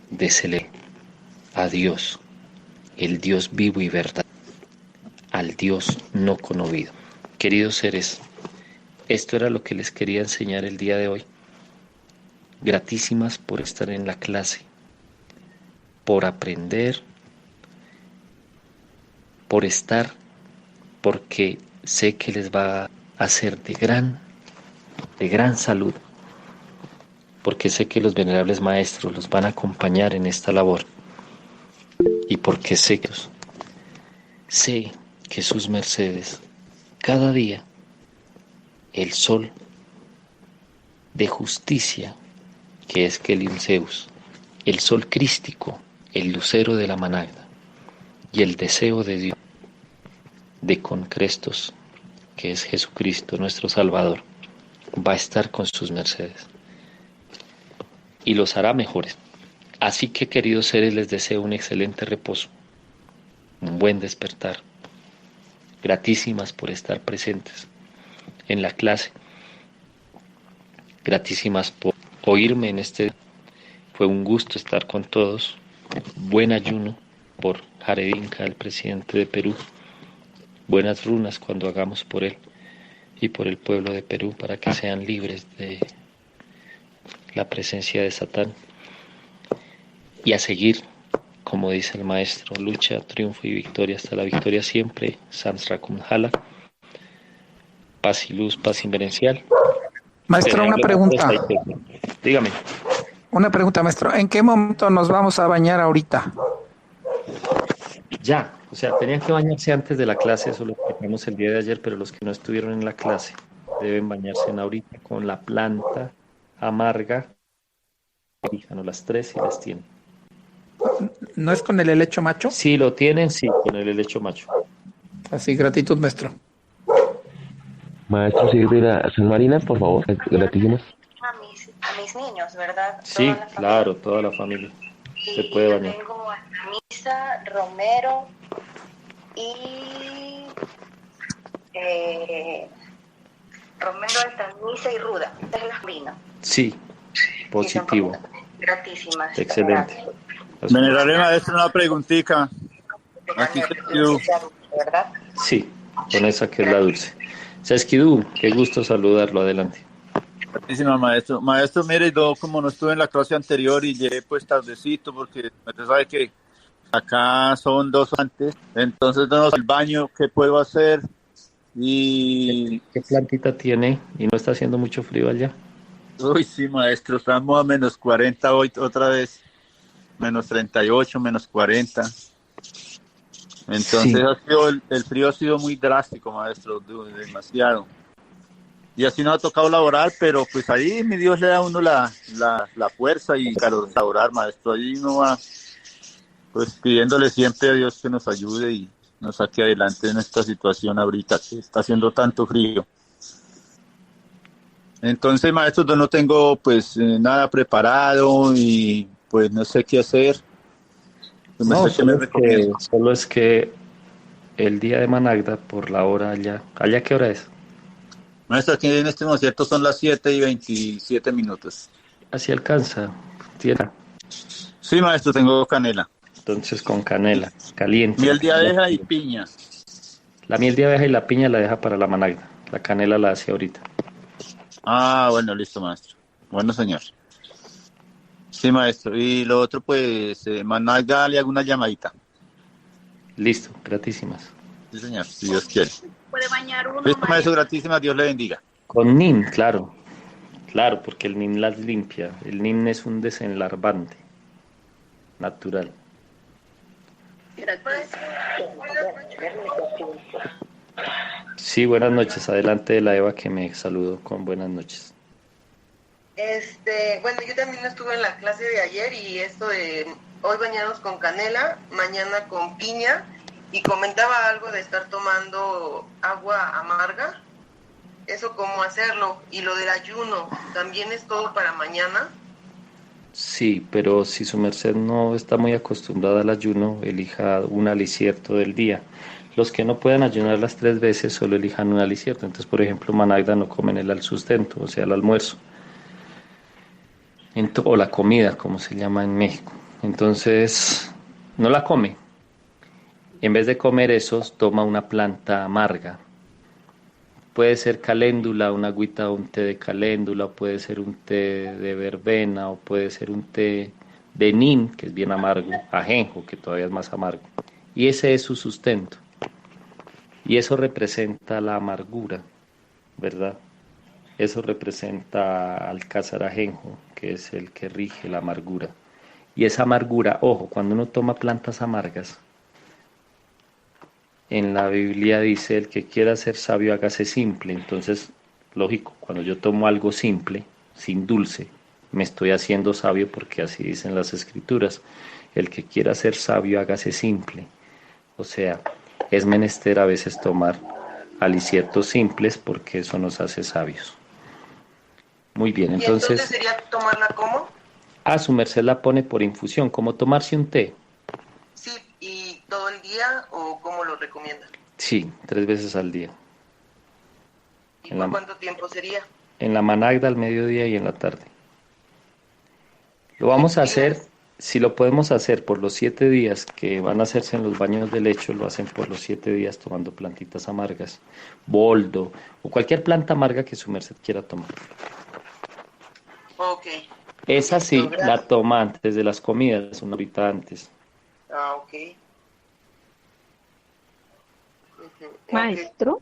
de celebrar a Dios, el Dios vivo y verdad, al Dios no conmovido. Queridos seres, esto era lo que les quería enseñar el día de hoy. Gratísimas por estar en la clase, por aprender, por estar, porque sé que les va a ser de gran salud, porque sé que los venerables maestros los van a acompañar en esta labor y porque sé que sus mercedes cada día el sol de justicia, que es Kelium Zeus, el sol crístico, el lucero de la Managda, y el deseo de Dios de Concrestos, que es Jesucristo nuestro Salvador, va a estar con sus mercedes y los hará mejores. Así que, queridos seres, les deseo un excelente reposo, un buen despertar. Gratísimas por estar presentes en la clase, gratísimas por oírme en este día. Fue un gusto estar con todos. Buen ayuno por Jaredinka, el presidente de Perú. Buenas runas cuando hagamos por él. y por el pueblo de Perú para que sean libres de la presencia de Satán. Y a seguir, como dice el maestro, lucha, triunfo y victoria hasta la victoria siempre. Samsra Kumhala, paz y luz, paz inverencial. Maestro, una pregunta. Dígame. Una pregunta, maestro. ¿En qué momento nos vamos a bañar ahorita? Ya, o sea, tenían que bañarse antes de la clase, eso lo explicamos el día de ayer, pero los que no estuvieron en la clase deben bañarse en ahorita con la planta amarga, orígano, las tres y las tienen. ¿No es con el helecho macho? Sí, lo tienen, sí, con el helecho macho. Así, gratitud, maestro. Maestro, sirve la San Marina, por favor, gratísimas. A mis niños, ¿verdad? Sí, claro, toda la familia. Se puede bañar. Tengo a Misa, Romero y Romero, Altamisa y Ruda. Es la Marina. Sí, positivo. Gratísimas. Excelente. Venerable maestro, una preguntita. Aquí ¿verdad? Sí, con esa que es la dulce. Sesquidú, qué gusto saludarlo, adelante. Gratísima, maestro. Maestro, mire, yo como no estuve en la clase anterior y llegué pues tardecito porque usted sabe que acá son 2 antes, entonces no el baño, ¿qué puedo hacer? Y ¿Qué plantita tiene? ¿Y no está haciendo mucho frío allá? uy, sí, maestro, estamos a menos 40 hoy otra vez, menos 38, menos 40. Entonces Sí. el frío ha sido muy drástico, maestro, demasiado. Y así nos ha tocado laborar, pero pues ahí mi Dios le da a uno la fuerza y para laborar, maestro. Ahí uno va pues pidiéndole siempre a Dios que nos ayude y nos saque adelante en esta situación ahorita que está haciendo tanto frío. Entonces, maestro, yo no tengo pues nada preparado y pues no sé qué hacer. Pues, No, maestro, ¿qué me recomienda? solo es que el día de Managda, por la hora allá, ¿allá qué hora es? Maestro, aquí en este concierto son las 7:27. Así alcanza, tiene. Sí, maestro, tengo canela. Entonces con canela, caliente. Miel de abeja y piña. La miel de abeja y la piña la deja para la Managda, la canela la hace ahorita. Ah, bueno, listo, maestro. Bueno, señor. Sí, maestro. Y lo otro, pues, Managda, le hago una llamadita. Listo, gratísimas. Sí, señor, si Dios quiere. Puede bañar uno. Listo, maestro, gratísimas, Dios le bendiga. Con NIM, claro. Claro, porque el NIM las limpia. El NIM es un desenlarvante natural. Sí, buenas noches. Adelante de la Eva que me saludó con buenas noches. Bueno, yo también estuve en la clase de ayer y esto de hoy bañados con canela, mañana con piña, y comentaba algo de estar tomando agua amarga. Eso cómo hacerlo, y lo del ayuno, ¿también es todo para mañana? Sí, pero si su merced no está muy acostumbrada al ayuno, elija un alicierto del día. Los que no puedan ayunar las 3 veces solo elijan un alicierto. Entonces, por ejemplo, Managda no comen el al sustento, o sea, el almuerzo. O la comida, como se llama en México. Entonces, no la come. En vez de comer eso, toma una planta amarga. Puede ser caléndula, una agüita o un té de caléndula, o puede ser un té de verbena, o puede ser un té de nim, que es bien amargo, ajenjo, que todavía es más amargo. Y ese es su sustento. Y eso representa la amargura, ¿verdad? Eso representa al cázar ajenjo, que es el que rige la amargura. Y esa amargura, ojo, cuando uno toma plantas amargas, en la Biblia dice, el que quiera ser sabio, hágase simple. Entonces, lógico, cuando yo tomo algo simple, sin dulce, me estoy haciendo sabio porque así dicen las escrituras. El que quiera ser sabio, hágase simple. O sea, es menester a veces tomar aliciertos simples porque eso nos hace sabios. Muy bien, entonces... ¿Y entonces sería tomarla como? Ah, su merced la pone por infusión, como tomarse un té. Sí, ¿y todo el día o cómo lo recomienda? Sí, 3 veces al día. ¿Y por cuánto tiempo sería? En la Managda al mediodía y en la tarde. Lo vamos a hacer, Si lo podemos hacer por los 7 días que van a hacerse en los baños de lecho, lo hacen por los 7 días tomando plantitas amargas, boldo o cualquier planta amarga que su merced quiera tomar. Ok. Esa sí, Listo, la gracias. toma antes de las comidas, una horita antes. Ah, ok. Ujú, ok. Maestro.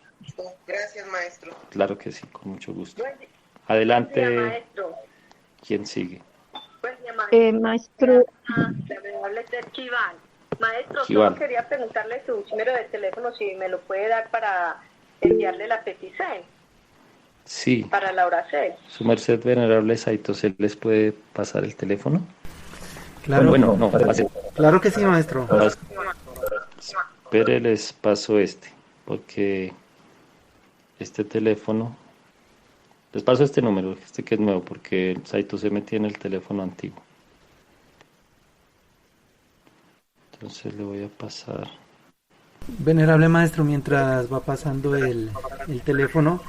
Gracias, maestro. Claro que sí, con mucho gusto. Buen día, Adelante, maestro. ¿quién sigue? Buen día, maestro. Maestro, La venerable Terchival. Maestro, Chival. solo quería preguntarle su número de teléfono, si me lo puede dar para enviarle la petición Sí, para la oración. su merced venerable Saito, ¿se les puede pasar el teléfono? Claro, Bueno, no, pase. claro que sí, maestro. Espere, les paso porque este teléfono, les paso este número, este que es nuevo, porque Saito se metía en el teléfono antiguo. Entonces le voy a pasar. Venerable maestro, mientras va pasando el teléfono,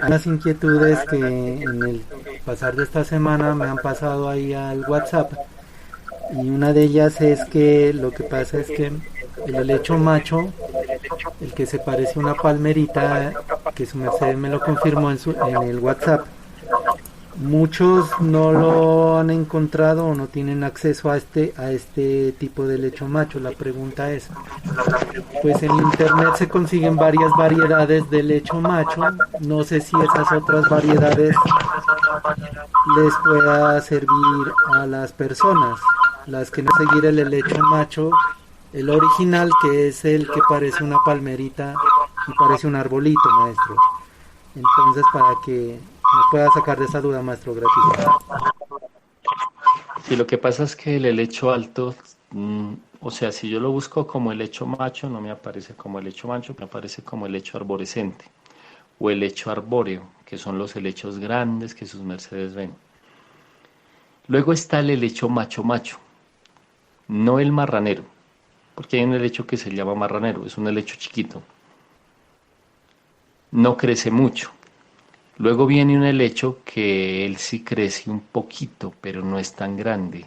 hay unas inquietudes que en el pasar de esta semana me han pasado ahí al WhatsApp, y una de ellas es que lo que pasa es que el helecho macho, el que se parece a una palmerita, que su merced me lo confirmó en el WhatsApp, muchos no lo han encontrado o no tienen acceso a este tipo de helecho macho. La pregunta es, pues en internet se consiguen varias variedades de helecho macho, no sé si esas otras variedades les pueda servir a las personas, las que no seguir el helecho macho, el original, que es el que parece una palmerita y parece un arbolito, maestro. Entonces, para que nos pueda sacar de esa duda, maestro, gracias. Y lo que pasa es que el helecho alto, o sea, si yo lo busco como helecho macho, no me aparece como helecho macho, me aparece como helecho arborescente o helecho arbóreo, que son los helechos grandes que sus mercedes ven. Luego está el helecho macho macho, no el marranero, porque hay un helecho que se llama marranero, es un helecho chiquito, no crece mucho. Luego viene un helecho que él sí crece un poquito, pero no es tan grande.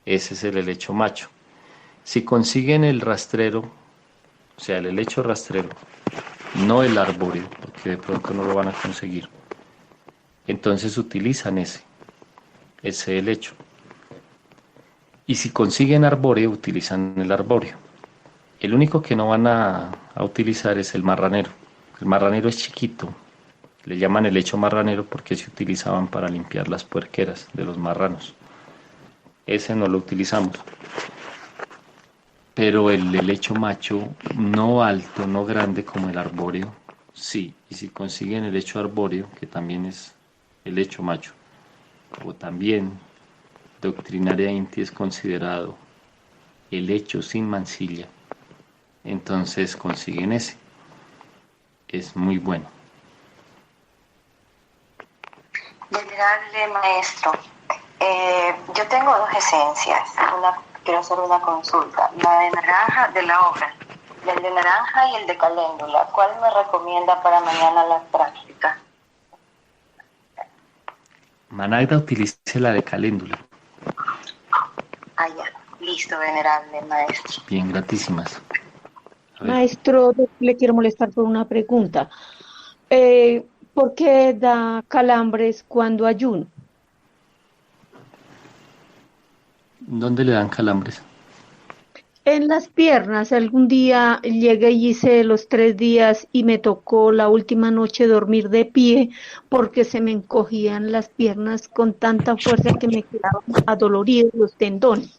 Ese es el helecho macho. Si consiguen el rastrero, o sea, el helecho rastrero, no el arbóreo, porque de pronto no lo van a conseguir, entonces utilizan ese helecho. Y si consiguen arbóreo, utilizan el arbóreo. El único que no van a utilizar es el marranero. El marranero es chiquito. Le llaman helecho marranero porque se utilizaban para limpiar las puerqueras de los marranos. Ese no lo utilizamos. Pero el helecho macho, no alto, no grande como el arbóreo, sí. Y si consiguen el helecho arbóreo, que también es helecho macho, o también doctrinaria Inti es considerado helecho sin mancilla, entonces consiguen ese. Es muy bueno. Venerable maestro, yo tengo dos esencias. Quiero hacer una consulta. La de naranja, de la hoja, el de naranja y el de caléndula. ¿Cuál me recomienda para mañana la práctica? Managda, utilice la de caléndula. Ah, ya. Listo, venerable maestro. Bien, gratísimas. maestro, le quiero molestar por una pregunta. ¿Por qué da calambres cuando ayuno? ¿Dónde le dan calambres? En las piernas. Algún día llegué y hice los 3 días y me tocó la última noche dormir de pie porque se me encogían las piernas con tanta fuerza que me quedaban adoloridos los tendones.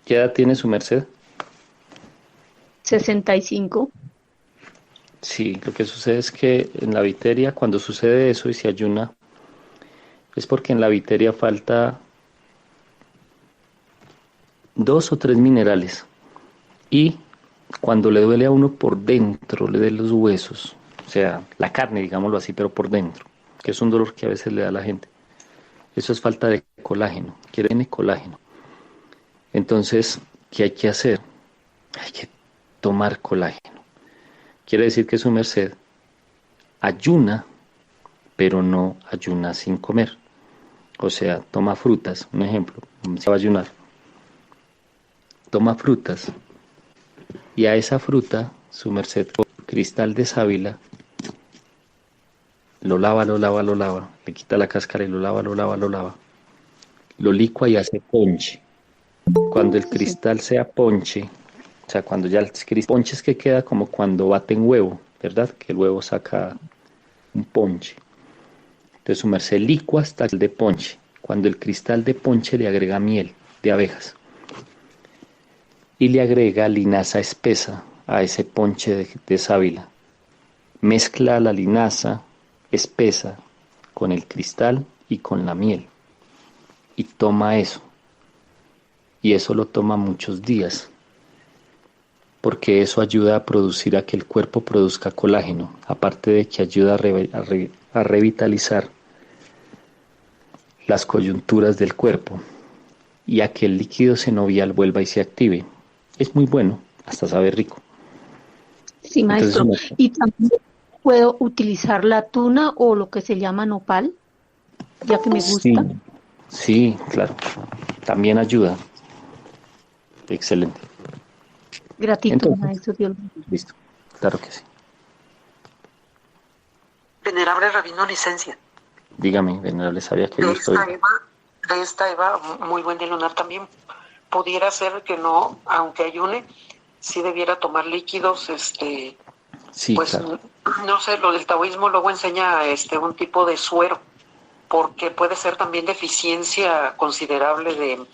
¿Qué edad tiene su merced? 65. Sí, lo que sucede es que en la viteria, cuando sucede eso y se ayuna, es porque en la viteria falta 2 o 3 minerales. Y cuando le duele a uno por dentro, le duele los huesos, o sea, la carne, digámoslo así, pero por dentro, que es un dolor que a veces le da a la gente. Eso es falta de colágeno, tiene colágeno. Entonces, ¿qué hay que hacer? Hay que tomar colágeno. Quiere decir que su merced ayuna, pero no ayuna sin comer. O sea, toma frutas, un ejemplo, se va a ayunar. Toma frutas y a esa fruta, su merced con cristal de sábila, lo lava, le quita la cáscara y lo lava, lo licua y hace ponche. Cuando el cristal sea ponche, o sea, cuando ya el ponche es que queda como cuando baten huevo, ¿verdad? Que el huevo saca un ponche. Entonces su merced licua hasta el de ponche. Cuando el cristal de ponche le agrega miel de abejas y le agrega linaza espesa a ese ponche de sábila. Mezcla la linaza espesa con el cristal y con la miel y toma eso. Y eso lo toma muchos días, porque eso ayuda a producir, a que el cuerpo produzca colágeno, aparte de que ayuda a revitalizar las coyunturas del cuerpo y a que el líquido sinovial vuelva y se active. Es muy bueno, hasta sabe rico. Sí, maestro. Entonces, ¿Y también puedo utilizar la tuna o lo que se llama nopal, ya que me gusta? Sí, claro. También ayuda. Excelente. Gratitud, Entonces, maestro. Dios. Listo, claro que sí. Venerable Rabino, licencia. Dígame, venerable, sabía que yo estoy... De esta Eva, muy buen día lunar también. Pudiera ser que no, aunque ayune, sí debiera tomar líquidos, Sí, pues claro. no sé, lo del taoísmo luego enseña un tipo de suero, porque puede ser también deficiencia considerable del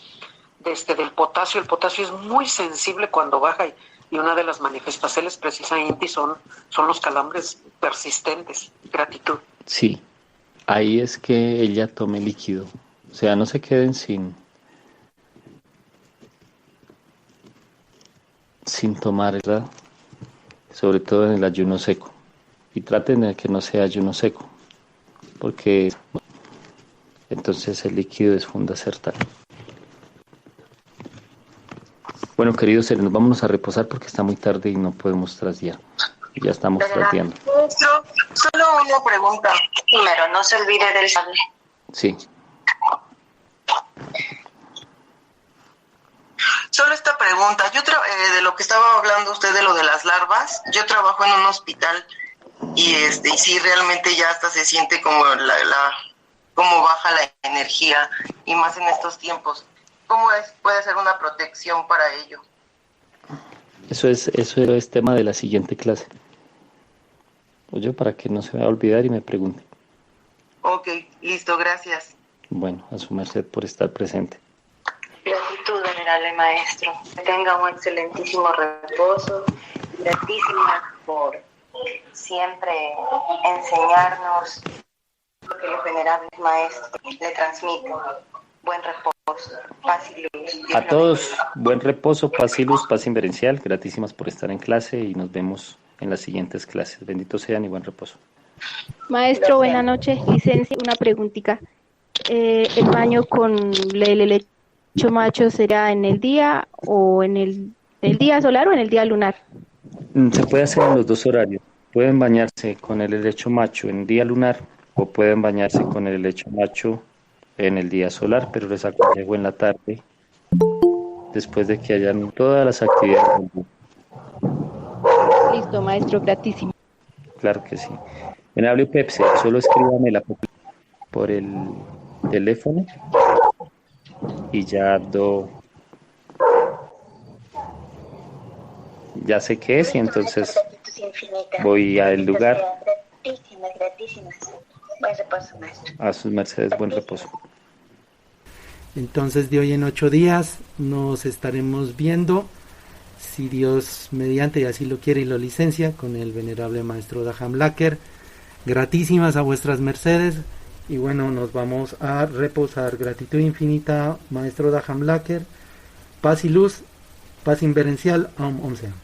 potasio. El potasio es muy sensible cuando baja y una de las manifestaciones precisamente son los calambres persistentes. Gratitud. Sí, ahí es que ella tome líquido. O sea, no se queden sin tomar, ¿verdad? Sobre todo en el ayuno seco. Y traten de que no sea ayuno seco, porque entonces el líquido es fundacertal. Bueno, queridos seres, vámonos a reposar porque está muy tarde y no podemos trasdear. Ya estamos trasdeando. Solo una pregunta. Primero, no se olvide del sable. Sí. Solo esta pregunta. De lo que estaba hablando usted de lo de las larvas, yo trabajo en un hospital y sí realmente ya hasta se siente como cómo baja la energía y más en estos tiempos. Puede ser una protección para ello? Eso es tema de la siguiente clase. Oye, para que no se me va a olvidar y me pregunte. Ok, listo, gracias. Bueno, a su merced por estar presente. Gratitud, venerable maestro. Que tenga un excelentísimo reposo. Gratísima por siempre enseñarnos lo que los venerables maestros le transmiten. Buen reposo, paz y luz. A todos, buen reposo, paz y luz, paz inverencial. Gratísimas por estar en clase y nos vemos en las siguientes clases. Benditos sean y buen reposo. Maestro, buenas noches. Licencia, una preguntita. ¿El baño con el helecho macho será en el día o en el día solar o en el día lunar? Se puede hacer en los dos horarios. Pueden bañarse con el helecho macho en día lunar o pueden bañarse con el helecho macho en el día solar, pero les aconsejo en la tarde, después de que hayan todas las actividades. Listo, maestro, gratísimo. Claro que sí. Venerable Pepsi, solo escríbame por el teléfono y ya ya sé qué es y entonces voy al lugar. Buen reposo, maestro. A sus mercedes, buen reposo. Entonces de hoy en 8 días nos estaremos viendo, si Dios mediante y así lo quiere y lo licencia, con el venerable maestro Daham Laker. Gratísimas a vuestras mercedes y bueno, nos vamos a reposar. Gratitud infinita, maestro Daham Laker. Paz y luz, paz inverencial. Om Seam.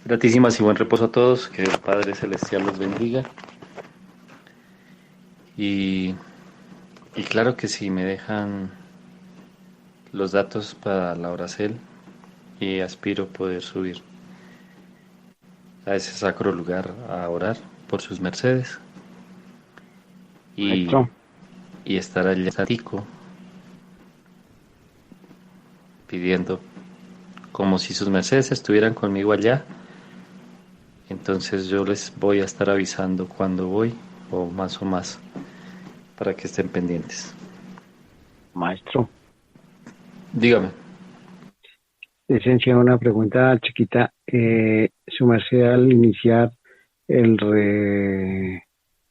Gratísimas y buen reposo a todos, que el Padre Celestial los bendiga. Y claro que sí, me dejan los datos para la Oracel y aspiro poder subir a ese sacro lugar a orar por sus mercedes y, Maestro. y estar allá estático pidiendo como si sus mercedes estuvieran conmigo allá. Entonces yo les voy a estar avisando cuando voy o más para que estén pendientes. Maestro. Dígame. Esencia, una pregunta chiquita. Su merced al iniciar el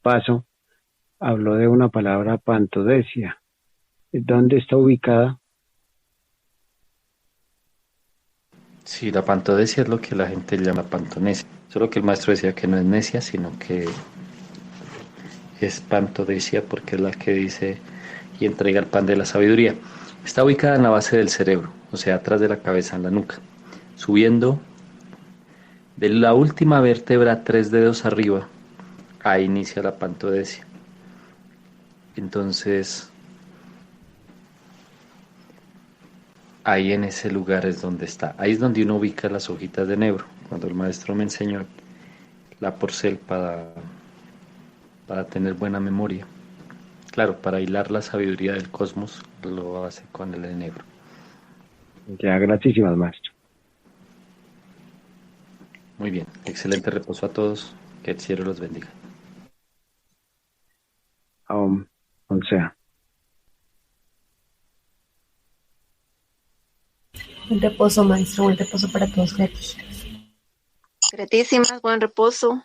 repaso habló de una palabra pantodesia. ¿Dónde está ubicada? Sí, la pantodesia es lo que la gente llama pantonesia. Solo que el maestro decía que no es necia, sino que es pantodesia porque es la que dice y entrega el pan de la sabiduría. Está ubicada en la base del cerebro, o sea, atrás de la cabeza, en la nuca, subiendo de la última vértebra 3 dedos arriba. Ahí inicia la pantodesia. Entonces, ahí en ese lugar es donde está. Ahí es donde uno ubica las hojitas de enebro. Cuando el maestro me enseñó la porcel para tener buena memoria. Claro, para hilar la sabiduría del cosmos, lo hace con el enebro. Ya, gracias, maestro. Muy bien, excelente reposo a todos. Que el cielo los bendiga. O sea. Buen reposo, maestro. Buen reposo para todos. Gracias. Gratísimas, buen reposo.